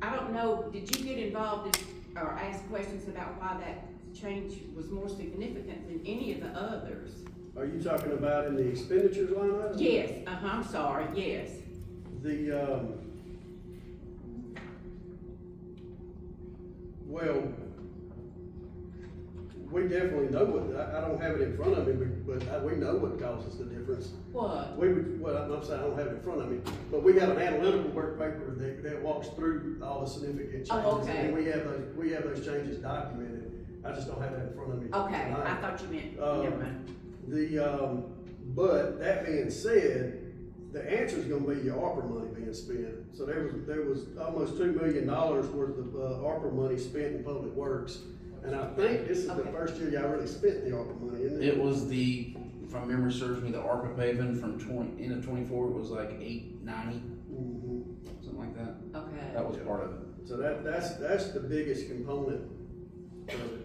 I don't know, did you get involved in, or ask questions about why that change was more significant than any of the others? Are you talking about in the expenditures line item? Yes, I'm sorry, yes. Well, we definitely know what, I don't have it in front of me, but we know what causes the difference. What? We would, well, I'm saying I don't have it in front of me, but we have an analytical work paper that walks through all the significant changes. Oh, okay. And we have those changes documented. I just don't have it in front of me. Okay, tonight. I thought you meant, never mind. But that being said, the answer is gonna be your ARPA money being spent. So there was almost $2 million worth of, ARPA money spent in public works. And I think this is the Okay. first year y'all really spent the ARPA money, isn't it? It was if my memory serves me, the ARPA paving from end of 24 was like 890, Mhm. something like that. Okay. That was part of it. So that's the biggest component of it.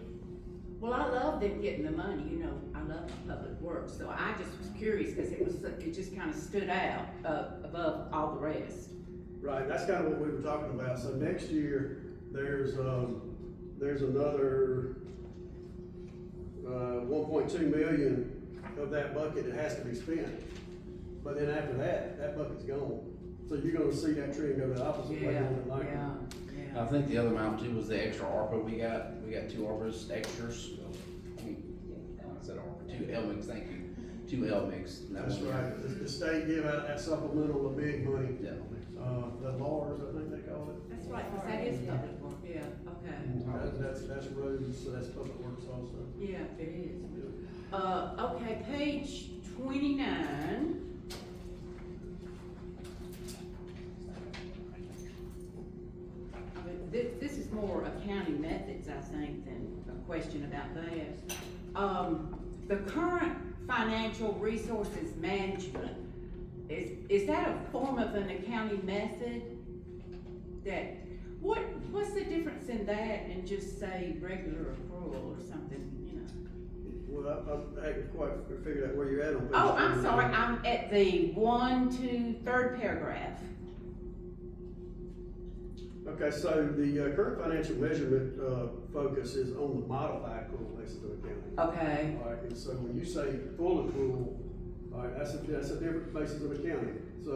Well, I love them getting the money, you know, I love public works, so I just was curious, cause it just kinda stood out, above all the rest. Right, that's kind of what we were talking about. So next year, there's another, 1.2 million of that bucket that has to be spent. But then after that bucket's gone. So you're gonna see that trend go the opposite way. Yeah, more than likely. yeah. I think the other amount too was the extra ARPA we got. We got 2 ARPAs extras. I said ARPA, 2 LMIGs, thank you. 2 LMIGs. and that That's was- right. The state give out that supplemental, the big money, Yeah. the LARS, I think they call it. That's right, 'cause that is public work, yeah, okay. That's roads, so that's public works also. Yeah, it is. Okay, page 29. I mean, this is more accounting methods, I think, than a question about that. The current financial resources management, is that a form of an accounting method? What's the difference in that and just say regular accrual or something, you know? Well, I hadn't quite figured out where you're at on page. Oh, I'm 29. sorry, I'm at the 1, 2, 3rd paragraph. Okay, so the current financial measurement focus is on the modified accrual basis of accounting. Okay, All right, and so when you say full accrual, all right, that's a different basis of accounting. So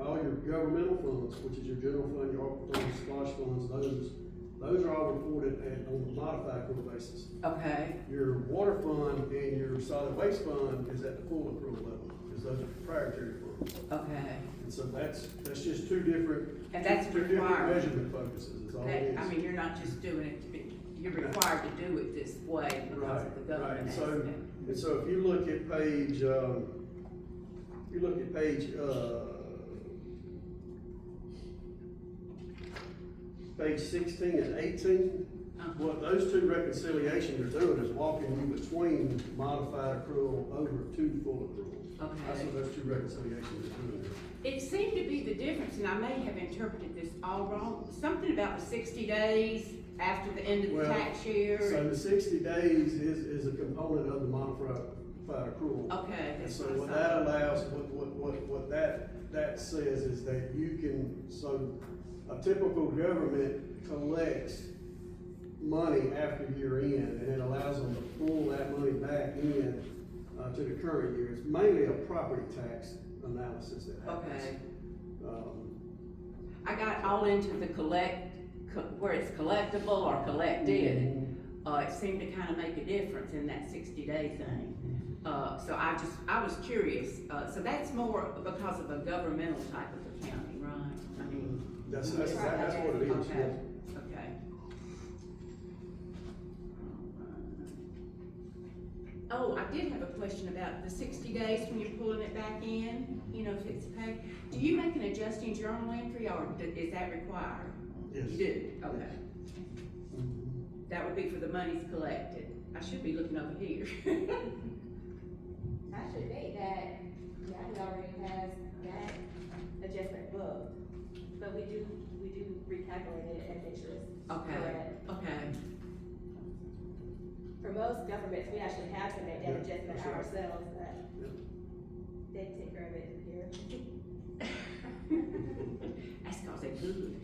all your governmental funds, which is your general fund, your ARPA funds, splash funds, those are all reported on the modified accrual basis. okay, Your water fund and your solid waste fund is at the full accrual level, because those are proprietary funds. okay. And so that's just two different. And that's two different required. measurement focuses, is all it is. I mean, you're not just doing it, you're required to do it this way because of the government Right, so, aspect. and so if you look at page 16 and 18, what those two reconciliations are doing is walking you between modified accrual over to full accrual. That's Okay. what those two reconciliations are doing. It seemed to be the difference, and I may have interpreted this all wrong, something about the 60 days after the end of the Well, tax year. So the 60 days is a component of the modified accrual. Okay, And that's so what I what thought. that allows, what that says is that you can, so a typical government collects money after year end, and it allows them to pull that money back in, to the current year. It's mainly a property tax analysis that happens. Okay. Um, I got all into the where it's collectible or collected. It seemed to kind of make a difference in that 60-day thing. So I was curious. So that's more because of a governmental type of accounting, right? I mean. That's what it is. Okay, okay. Oh, I did have a question about the 60 days when you're pulling it back in, you know, if it's paid. Do you make an adjusting journal entry or is that required? Yes. You do, okay. That would be for the monies collected. I should be looking over here. I should think that Gabby already has that adjustment book, but we do recalculate it as interest. Okay, Correct. okay. For most governments, we actually have to make that Yeah, adjustment that's right. ourselves, but Yeah. they take care of it here. That's cause they're good.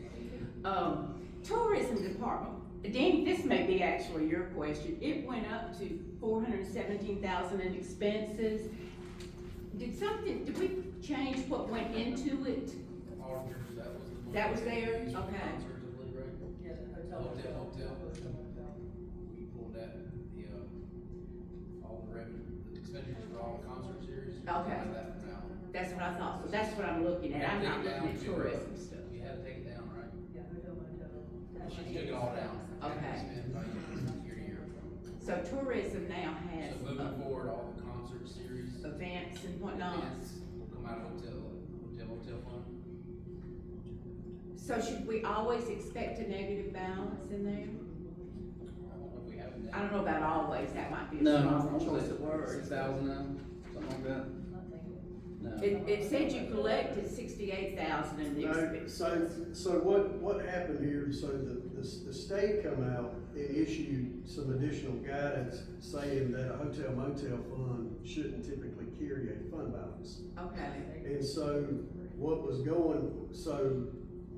Tourism department. Danny, this may be actually your question. It went up to 417,000 in expenses. Did we change what went into it? Carter's, that was the one. That was there? Used for Okay. concerts, I believe, right? Yeah, the Hotel. We pulled that, all the revenue, the expenditures for all the concert series. we Okay. pulled that from now. That's what I thought, so that's what I'm looking at, I'm not looking at tourism stuff. We had to take it down, right? Yeah, hotel, motel. She took it all down. Okay. Spent by year to year. So tourism now has So moving forward, all the concert series, events and whatnot. events will come out of hotel fund. So should we always expect a negative balance in there? I don't know if we have that. I don't know about always, that might be a No, strong no, choice of words. 6,000 now, something like that. No. It said you collected 68,000 in the No, expense. so what happened here, so the state come out and issued some additional guidance saying that a hotel motel fund shouldn't typically carry a fund balance. Okay, And so what was going, so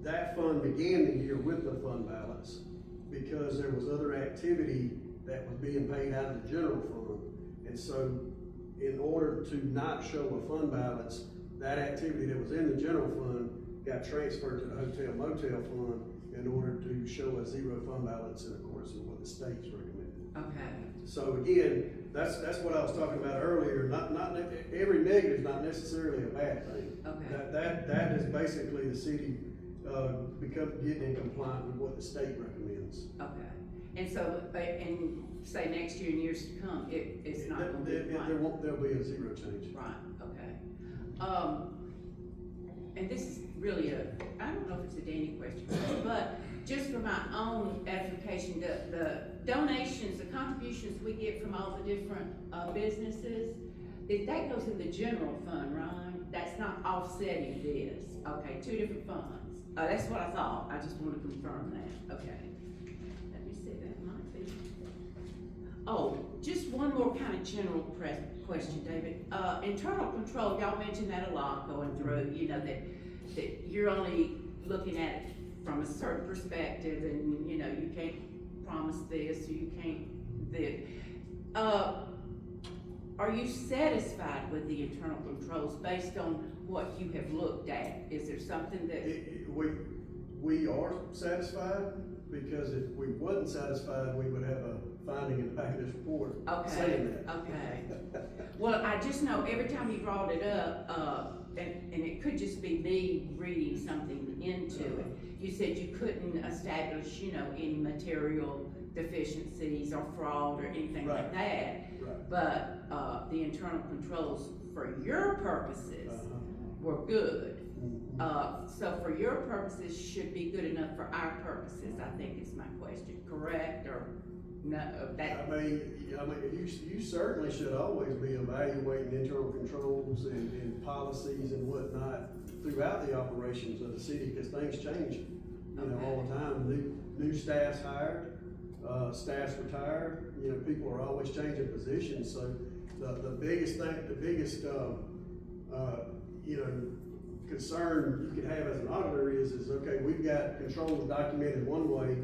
that fund began the year with the fund balance because there was other activity that was being paid out of the general fund. And so in order to not show a fund balance, that activity that was in the general fund got transferred to the hotel motel fund in order to show a zero fund balance in accordance with what the state's recommended. okay, So again, that's what I was talking about earlier, not every negative is not necessarily a bad thing. okay. That is basically the city, getting in compliance with what the state recommends. Okay, and so, and say next year and years to come, it's not gonna be There'll be a zero change. right, okay. And this is really I don't know if it's a Danny question, but just for my own edification, the donations, the contributions we get from all the different, businesses, that goes in the general fund, right? That's not offsetting this, okay, two different funds. That's what I thought, I just want to confirm that, okay. Let me see, that might be. Oh, just one more kind of general question, David. Internal control, y'all mentioned that a lot going through, you know, that you're only looking at it from a certain perspective and, you know, you can't promise this, or you can't this. Are you satisfied with the internal controls based on what you have looked at? Is there something that? We are satisfied, because if we wasn't satisfied, we would have a finding in the back of this report saying that. Okay. Well, I just know every time you brought it up, and it could just be me reading something into it, you said you couldn't establish, you know, any material deficiencies or fraud or anything like Right. that. Right. But, the internal controls for your purposes were good. So for your purposes should be good enough for our purposes, I think is my question, correct, or no, that? I mean, you certainly should always be evaluating internal controls and policies and whatnot throughout the operations of the city, because things change, you know, all the time. New staff's hired, staff's retired, you know, people are always changing positions, so the biggest thing, you know, concern you could have as an auditor is okay, we've got controls documented one way,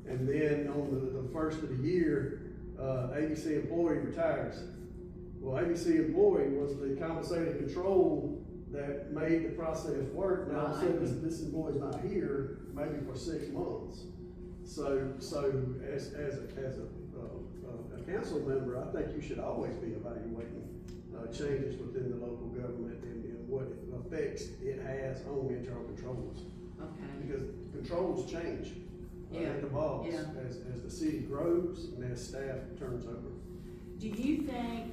and then on the first of the year, ABC employee retires. Well, ABC employee was the compensated control that made the process work. Now, all of a sudden, this employee's not here, maybe for 6 months. So as a council member, I think you should always be evaluating changes within the local government and what effects it has on internal controls. Okay. Because controls change. Yeah. It evolves Yeah. as the city grows and as staff turns over. Do you think,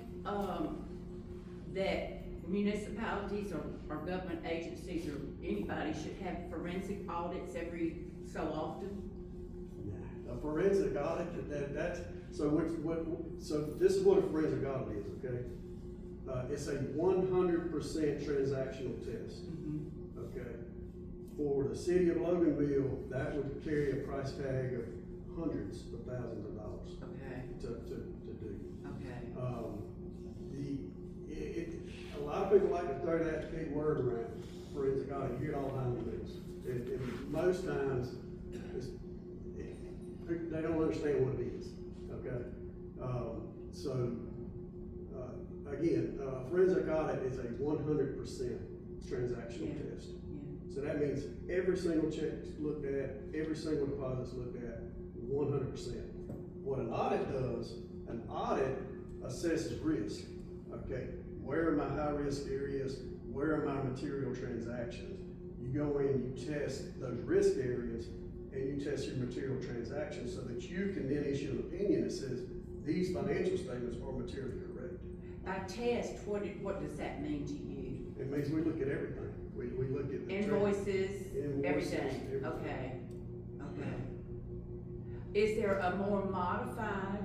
that municipalities or government agencies or anybody should have forensic audits every so often? A forensic audit, that's, so so this is what a forensic audit is, okay? It's a 100% transactional test, okay? For the city of Loganville, that would carry a price tag of hundreds of thousands of dollars. Okay, To do. okay. A lot of people like to throw that big word around, forensic audit, you hear it all the time in the news. And most times, they don't understand what it is, okay? Again, forensic audit is a 100% transactional test. Yeah. So that means every single check's looked at, every single deposit's looked at, 100%. What an audit does, an audit assesses risk. Okay, where are my high-risk areas? Where are my material transactions? You go in, you test those risk areas, and you test your material transactions so that you can then issue an opinion that says, these financial statements are materially correct. By test, what does that mean to you? It means we look at everything. We look at the Invoices, everything, okay, okay. Is there a more modified,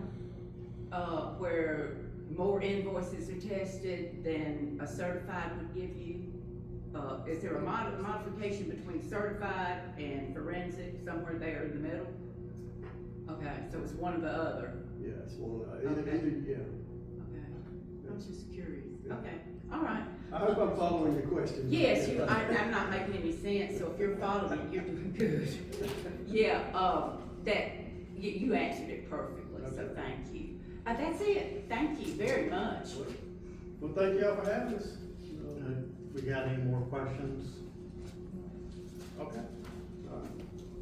where more invoices are tested than a certified would give you? Is there a modification between certified and forensic, somewhere there in the middle? Okay, so it's one or the other, Yeah, it's one, Okay. yeah. okay. I was just curious, Yeah. okay, all right. I hope I'm following your question. Yes, I'm not making any sense, so if you're following it, you're doing good. Yeah, you answered it perfectly, so Okay. thank you. That's it, thank you very much. Well, thank y'all for having us. We got any more questions? Okay. All right.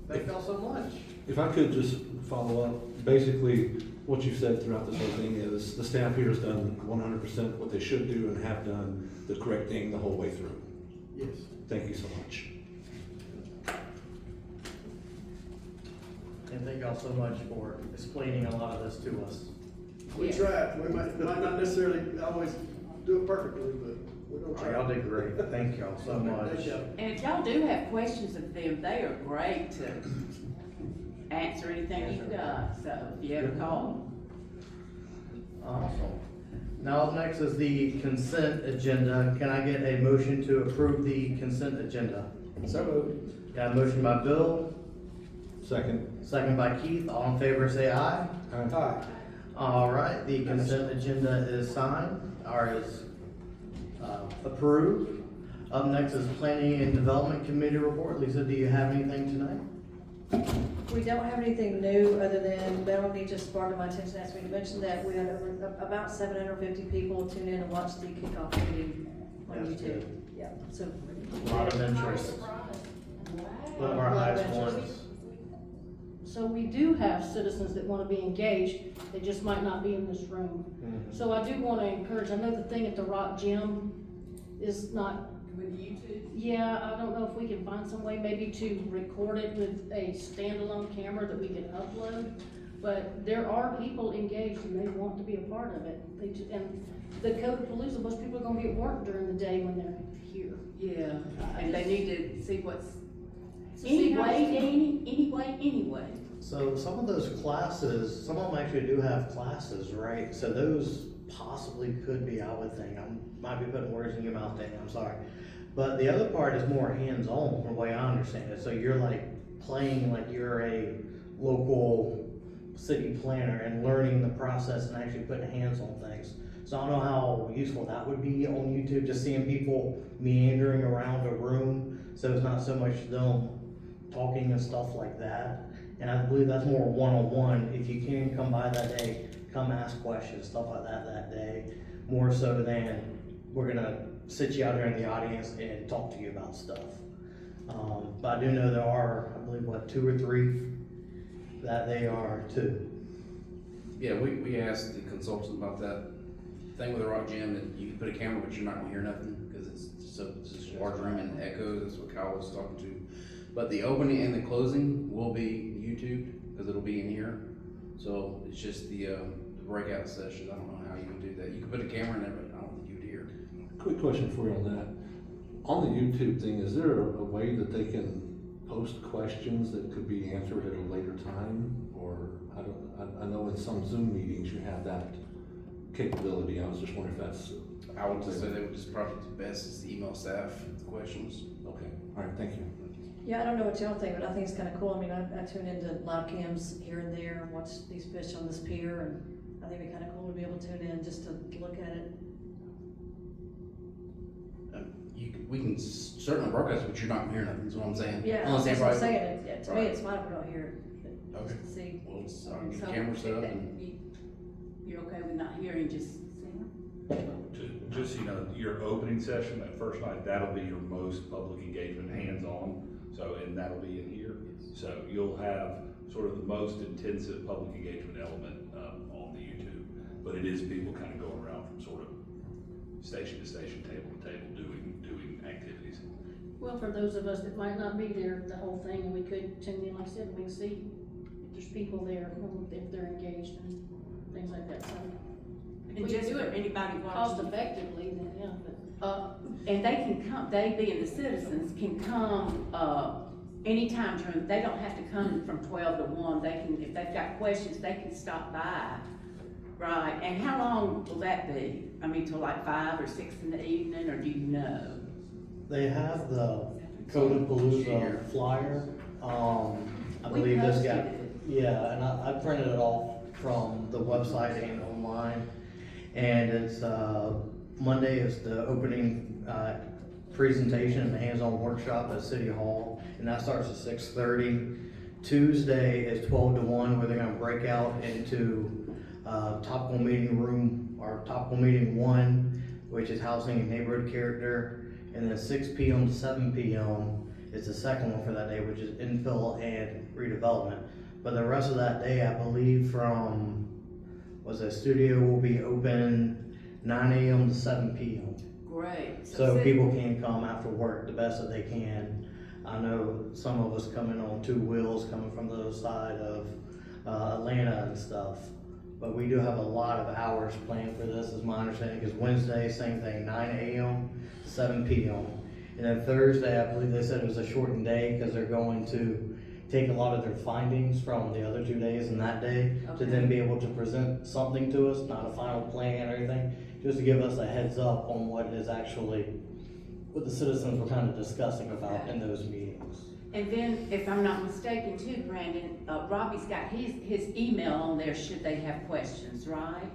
Thank y'all so much. If I could just follow up, basically, what you've said throughout this whole thing is the staff here has done 100% what they should do and have done the correct thing the whole way through. Yes. Thank you so much. And thank y'all so much for explaining a lot of this to us. We Yes. tried. We might not necessarily always do it perfectly, but we're gonna Oh, try. y'all did great. Thank y'all so much. Thank y'all. And if y'all do have questions of them, they are great to answer anything you've got, so if you ever call Awesome. Now up next is the consent agenda. Can I get a motion to approve the consent agenda? So moved. Got a motion by Bill, Second. second by Keith. All in favor, say aye. Aye. All right, the consent agenda is signed, or is approved. Up next is Planning and Development Committee report. Lisa, do you have anything tonight? We don't have anything new, other than Melanie just brought to my attention, asked me to mention that we had about 750 people tune in and watch the kickoff meeting on That's YouTube. good. Yeah, so. A lot of interest. One of our A lot of highest interest. ones. So we do have citizens that wanna be engaged, they just might not be in this room. Mhm. So I do wanna encourage, I know the thing at the Rock Gym is not, with YouTube. yeah, I don't know if we can find some way maybe to record it with a standalone camera that we can upload. But there are people engaged and they want to be a part of it. And the Code-a-Palooza, most people are gonna be at work during the day when they're here. Yeah, and they need to see what's, So see how- anyway. So some of those classes, some of them actually do have classes, right? So those possibly could be, I would think, I might be putting words in your mouth, Danny, I'm sorry. But the other part is more hands-on, from the way I understand it. So you're like playing like you're a local city planner and learning the process and actually putting hands on things. So I don't know how useful that would be on YouTube, just seeing people meandering around a room. So it's not so much them talking and stuff like that. And I believe that's more one-on-one. If you can come by that day, come ask questions, stuff like that day. More so than we're gonna sit you out there in the audience and talk to you about stuff. But I do know there are, I believe, 2 or 3 that they are too. Yeah, we asked the consultant about that thing with the Rock Gym, that you can put a camera, but you're not gonna hear nothing, because it's such a large room and echoes, that's what Kyle was talking to. But the opening and the closing will be YouTube, because it'll be in here. So it's just the breakout sessions, I don't know how you can do that. You can put a camera in there, but I don't think you'd hear. Quick question for you on that. On the YouTube thing, is there a way that they can post questions that could be answered at a later time? Or, I know in some Zoom meetings you have that capability. I was just wondering if that's. I would just say they would just probably do best is to email staff the questions. Okay, all right, thank you. Yeah, I don't know what y'all think, but I think it's kinda cool. I mean, I tune into live cams here and there, and watch these fish on this pier, and I think it'd be kinda cool to be able to tune in just to look at it. We can certainly broadcast, but you're not gonna hear nothing, is what I'm saying. Yeah, Unless that's what I'm everybody- saying. Yeah, to me, it's fine if we don't hear it, but Okay. just to see. Well, I'll get So the camera set up if and. You're okay with not hearing, just saying? just, you know, your opening session, that first night, that'll be your most public engagement, hands-on. So, and that'll be in here. So you'll have sort of the most intensive public engagement element, on the YouTube. But it is people kind of going around from sort of station to station, table to table, doing activities. Well, for those of us that might not be there the whole thing, and we could tune in, like I said, we can see if there's people there, if they're engaged and things like that, so. If And we just do for it anybody cost watching. effectively, then yeah, but. And they can come, they being the citizens, can come, anytime during, they don't have to come from 12 to 1, they can, if they've got questions, they can stop by. Right, and how long will that be? I mean, till like 5 or 6 in the evening, or do you know? They have the Code of Palooza flyer, I We believe this posted guy, it. yeah, and I printed it off from the website and online. And it's, Monday is the opening, presentation and the hands-on workshop at City Hall, and that starts at 6:30. Tuesday is 12 to 1, where they're gonna break out into, topical meeting room, or topical meeting 1, which is housing and neighborhood character. And then 6 p.m. to 7 p.m. is the second one for that day, which is infill and redevelopment. But the rest of that day, I believe studio will be open 9 a.m. to 7 p.m. Great. So people can come after work the best that they can. I know some of us coming on 2 wheels, coming from the other side of Atlanta and stuff. But we do have a lot of hours planned for this, is my understanding, because Wednesday, same thing, 9 a.m. to 7 p.m. And then Thursday, I believe they said it was a shortened day, because they're going to take a lot of their findings from the other 2 days and that day, to then be able to present something to us, not a final plan or anything, just to give us a heads up on what is actually, what the citizens were kind of discussing about in those meetings. And then, if I'm not mistaken too, Brandon, Robbie's got his email on there should they have questions, right?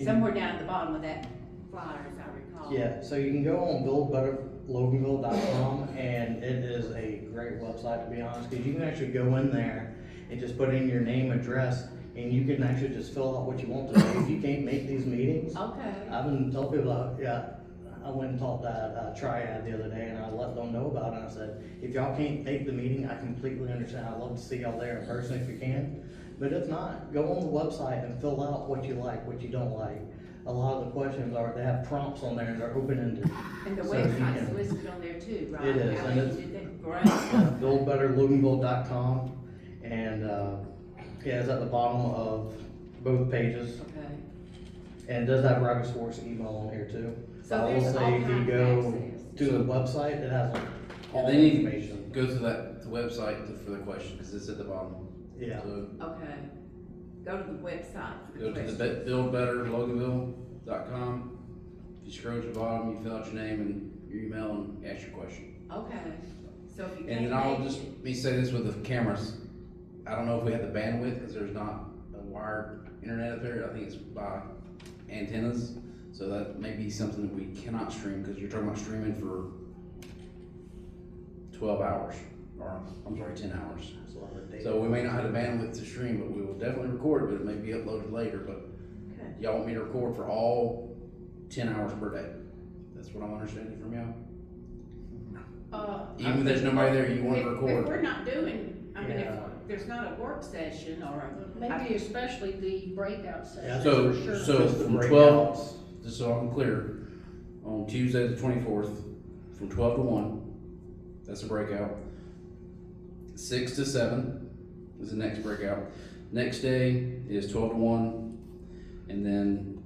Somewhere down at the bottom of that flyer, as I recall. Yeah, so you can go on buildbetterloganville.com, and it is a great website, to be honest, because you can actually go in there and just put in your name, address, and you can actually just fill out what you want to do. If you can't make these meetings, Okay. I've been telling people, I went and taught that triad the other day, and I let them know about it, and I said, if y'all can't make the meeting, I completely understand. I'd love to see y'all there in person if you can. But if not, go on the website and fill out what you like, what you don't like. A lot of the questions they have prompts on there, and they're open-ended. And the So you website's can- listed on there too, right? It is, How and you it's- did that? Great. buildbetterloganville.com, and it's at the bottom of both pages. Okay. And it does have Robbie Swartz' email on here too. So I will there's all say, if you kinds of go access. to the website, it has all They the need information. to go to the website for the question, because it's at the bottom. Yeah. So Okay. Go to the website for the go to questions. the buildbetterloganville.com. If you scroll to the bottom, you fill out your name and your email and ask your question. Okay. So if you And can't then I'll make just, it, let me say this with the cameras. I don't know if we have the bandwidth, because there's not a wired internet up there. I think it's by antennas. So that may be something that we cannot stream, because you're talking about streaming for 12 hours, or I'm sorry, 10 hours. It's a lot of data. So we may not have the bandwidth to stream, but we will definitely record, but it may be uploaded later. But Okay. y'all want me to record for all 10 hours per day? That's what I'm understanding from y'all. Even if there's nobody there, you want to If record. we're not doing, I mean, if Yeah. there's not a work session or a. Maybe especially the breakout Yeah, sessions, So, for sure. so Just the from breakouts. 12, just so I'm clear, on Tuesday the 24th, from 12 to 1, that's a breakout. 6 to 7 is the next breakout. Next day is 12 to 1, and then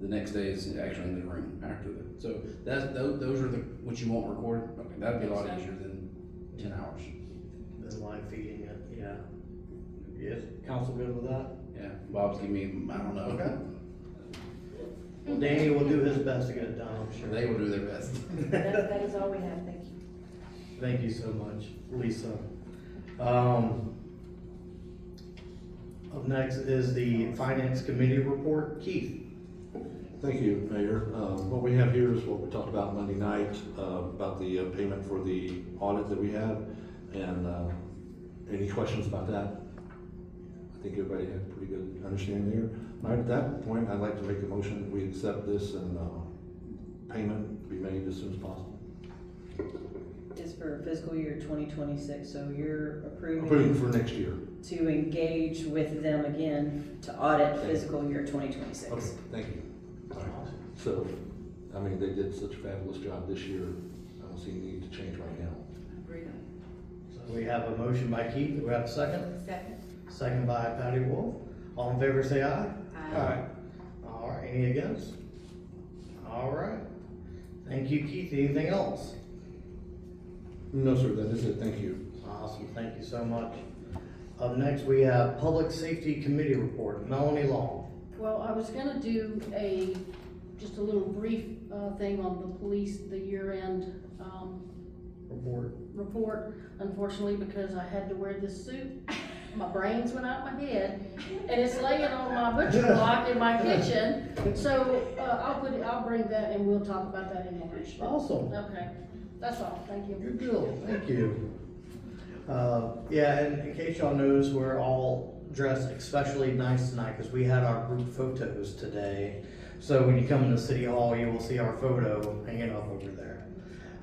the next day is actually in the room after that. So those are what you want recorded? Okay, that'd be a lot easier than 10 hours. Then live feeding it, yeah. Is council good with that? Yeah, Bob's giving me, I don't know. Okay. Well, Danny will do his best to get it done, I'm sure. They will do their best. That is all we have, thank you. Thank you so much, Lisa. Up next is the Finance Committee report. Keith? Thank you, Mayor. What we have here is what we talked about Monday night, about the payment for the audit that we have. And any questions about that? I think everybody had a pretty good understanding there. All right, at that point, I'd like to make a motion that we accept this and payment be made as soon as possible. Is for fiscal year 2026, so you're Approving approving for next year. to engage with them again to audit fiscal year 2026. Okay, thank you. All right. So, I mean, they did such a fabulous job this year. I don't see a need to change right now. So we have a motion by Keith, do we have a second? Second. Second by Patty Wolf. All in favor say aye. Aye. All right, any against? All right. Thank you, Keith. Anything else? No, sir, that is it. Thank you. Awesome, thank you so much. Up next, we have Public Safety Committee Report, Melanie Long. Well, I was gonna do just a little brief, thing on the police, the year-end, report. Unfortunately, because I had to wear this suit, my brains went out my head, and it's laying on my butcher block in my kitchen. So, I'll bring that and we'll talk about that in March. Awesome. Okay, that's all, thank you. Good deal, thank you. Yeah, and in case y'all notice, we're all dressed especially nice tonight because we had our group photos today. So when you come into City Hall, you will see our photo hanging up over there.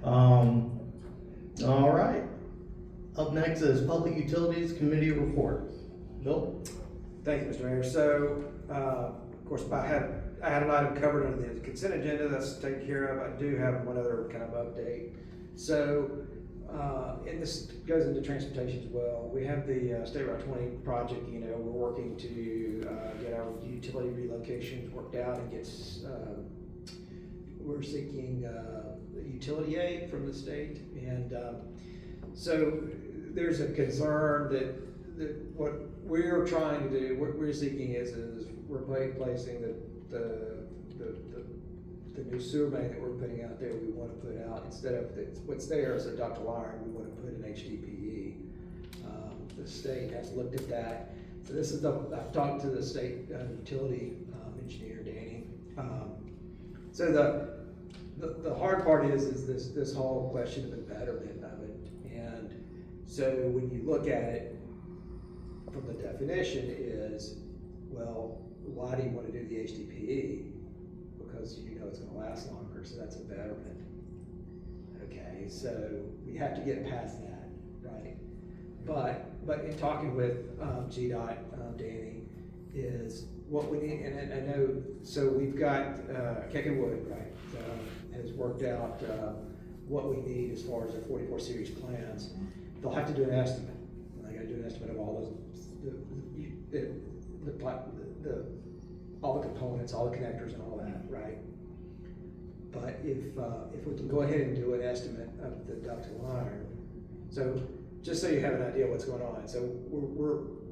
All right. Up next is Public Utilities Committee Report. Bill? Thank you, Mr. Mayor. So, of course, I had an item covered under the consent agenda that's taken care of. I do have one other kind of update. So, and this goes into transportation as well. We have the State Route 20 project. You know, we're working to get our utility relocations worked out and we're seeking utility aid from the state. And so there's a concern that what we're trying to do, what we're seeking is replacing the new sewer main that we're putting out there. We want to put out, instead of what's there is a ductile iron, we want to put an HDPE. The state has looked at that. So this is I've talked to the state utility engineer, Danny. So the hard part is this whole question of the betterment of it. And so when you look at it from the definition is, well, why do you want to do the HDPE? Because you know it's going to last longer, so that's a betterment. Okay, so we have to get past that, right? But in talking with GDOT, Danny, is what we need, and I know, so we've got Keck and Wood, right, has worked out what we need as far as our 44 series plans. They'll have to do an estimate. They got to do an estimate of all those, all the components, all the connectors and all that, right? But if we can go ahead and do an estimate of the ductile iron, so just so you have an idea what's going on, so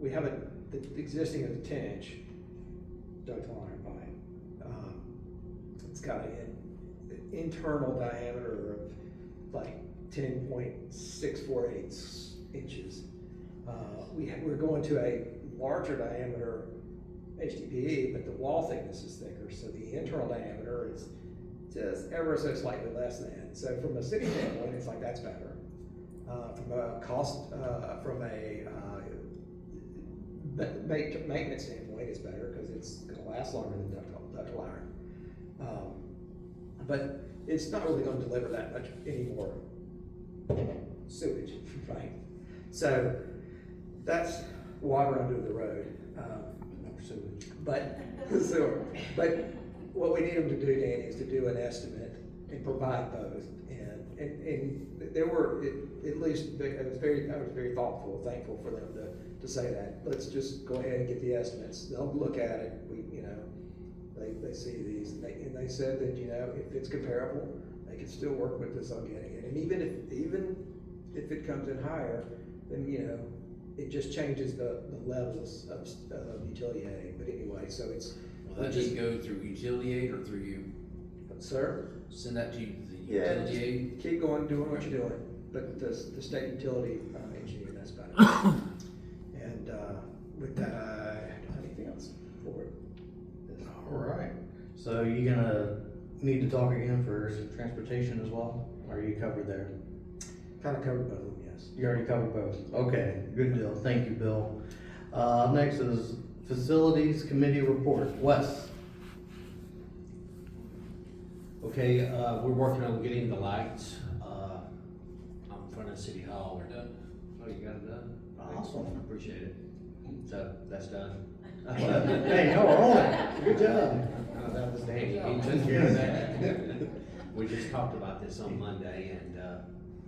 we have the existing of the 10-inch ductile iron pipe. It's got an internal diameter of like 10.648 inches. We're going to a larger diameter HDPE, but the wall thickness is thicker, so the internal diameter is just ever so slightly less than. So from a city standpoint, it's like that's better. From a cost, from a maintenance standpoint, it's better because it's going to last longer than ductile iron. But it's not really going to deliver that much anymore sewage, right? So that's water under the road, sewage. But what we need them to do, Danny, is to do an estimate and provide both. And there were at least I was very thoughtful, thankful for them to say that. Let's just go ahead and get the estimates. They'll look at it. They see these, and they said that if it's comparable, they can still work with us on getting it. And even if it comes in higher, then it just changes the levels of utility aid. But anyway, so it's. Will that just go through utility aid or through you? Sir? Send that to the Yeah, utility aid? keep going, doing what you're doing. But the state utility engineer, that's about it. And with that, I don't have anything else for it. All right. So you gonna need to talk again for transportation as well? Or are you covered there? Kind of covered both of them, yes. You already covered both. Okay, good deal. Thank you, Bill. Next is Facilities Committee Report. Wes? Okay, we're working on getting the lights, in front of City Hall. We're done. Oh, you got it done? Awesome. Appreciate it. So, that's done. Hey, y'all are on it. Good job. That was Danny, he took care of that. We just talked about this on Monday, and,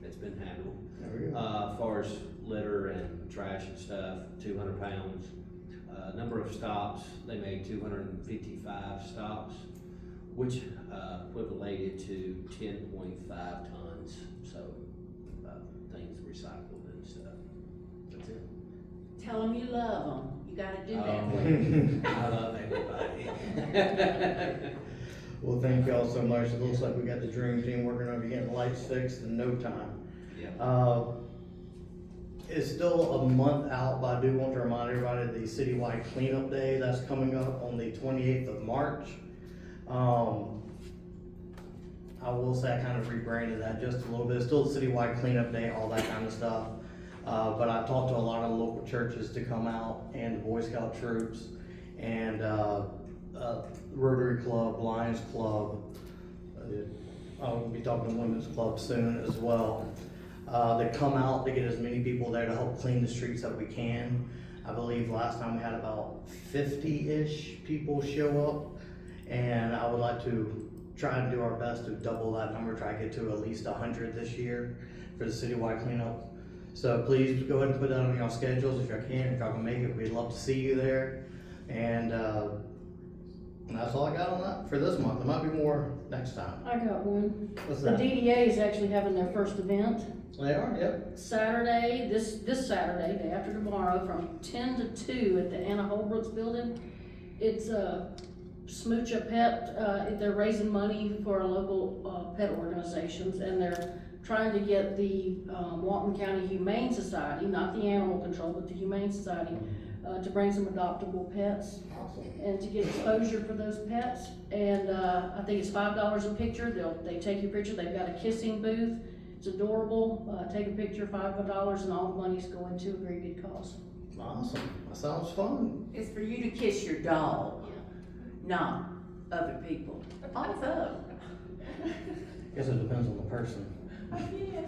it's been handled. There we go. As far as litter and trash and stuff, 200 pounds. Number of stops, they made 255 stops, which equivalated to 10.5 tons. So, things recycled and stuff. That's it. Tell them you love them. You gotta do that. I love everybody. Well, thank y'all so much. It looks like we got the dream team working on getting the lights fixed in no time. Yeah. It's still a month out, but I do want to remind everybody the citywide cleanup day that's coming up on the 28th of March. I will say I kind of rebranded that just a little bit. It's still the citywide cleanup day, all that kind of stuff. But I talked to a lot of local churches to come out, and the Boy Scout troops, and Rotary Club, Lions Club. I'll be talking to Women's Club soon as well. They come out to get as many people there to help clean the streets that we can. I believe last time we had about 50-ish people show up, and I would like to try and do our best to double that number, try to get to at least 100 this year for the citywide cleanup. So please go ahead and put that on your schedules if you can. If y'all can make it, we'd love to see you there. And that's all I got on that for this month. There might be more next time. I got one. What's The that? DDA is actually having their first event. They are, yep. Saturday, this Saturday, day after tomorrow, from 10 to 2 at the Anna Holbrook's building. It's Smooch a Pet. They're raising money for local pet organizations, and they're trying to get the Walton County Humane Society, not the Animal Control, but the Humane Society, to bring some adoptable pets and to get exposure for those pets. And I think it's $5 a picture. They take your picture. They've got a kissing booth. It's adorable. Take a picture, $5, and all the money's going to a very good cause. Awesome. That sounds fun. It's for you to kiss your dog, not other people. Although. Guess it depends on the person. Yes.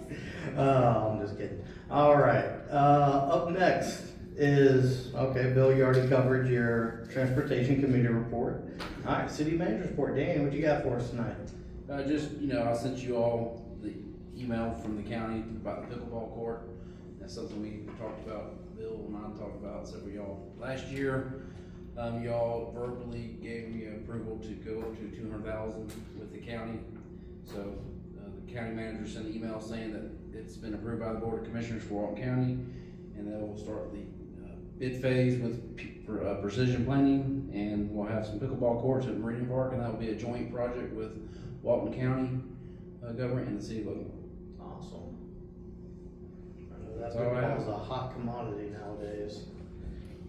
I'm just kidding. All right. Up next is, okay, Bill, you already covered your transportation committee report. All right, city manager's report. Danny, what you got for us tonight? Just, I sent you all the email from the county about the pickleball court. That's something we talked about, Bill and I talked about, several of y'all. Last year, y'all verbally gave me approval to go up to 200,000 with the county. So the county manager sent an email saying that it's been approved by the Board of Commissioners for Walton County, and they will start the bid phase with precision planning, and we'll have some pickleball courts at Meridian Park, and that will be a joint project with Walton County government and the city of Livermore. Awesome. I know that That's all I have. pickleball is a hot commodity nowadays.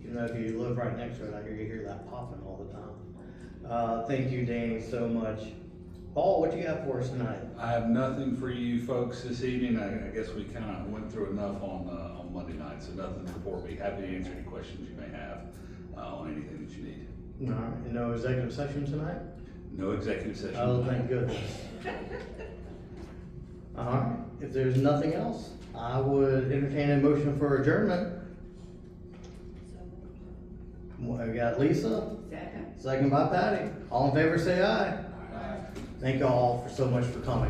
Even though if you live right next to it, I hear that popping all the time. Thank you, Danny, so much. Paul, what you got for us tonight? I have nothing for you folks this evening. I guess we kind of went through enough on Monday night, so nothing to report. Be happy to answer any questions you may have on anything that you need. All right, no executive session tonight? No executive session. Oh, thank goodness. All right, if there's nothing else, I would entertain a motion for adjournment. We got Lisa, second by Patty. All in favor, say aye. Thank you all so much for coming.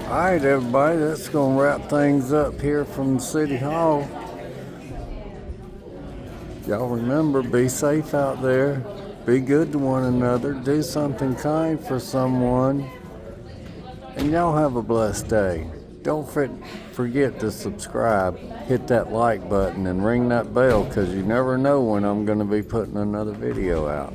All right, everybody, that's going to wrap things up here from City Hall. Y'all remember, be safe out there. Be good to one another. Do something kind for someone. And y'all have a blessed day. Don't forget to subscribe, hit that like button, and ring that bell, because you never know when I'm going to be putting another video out.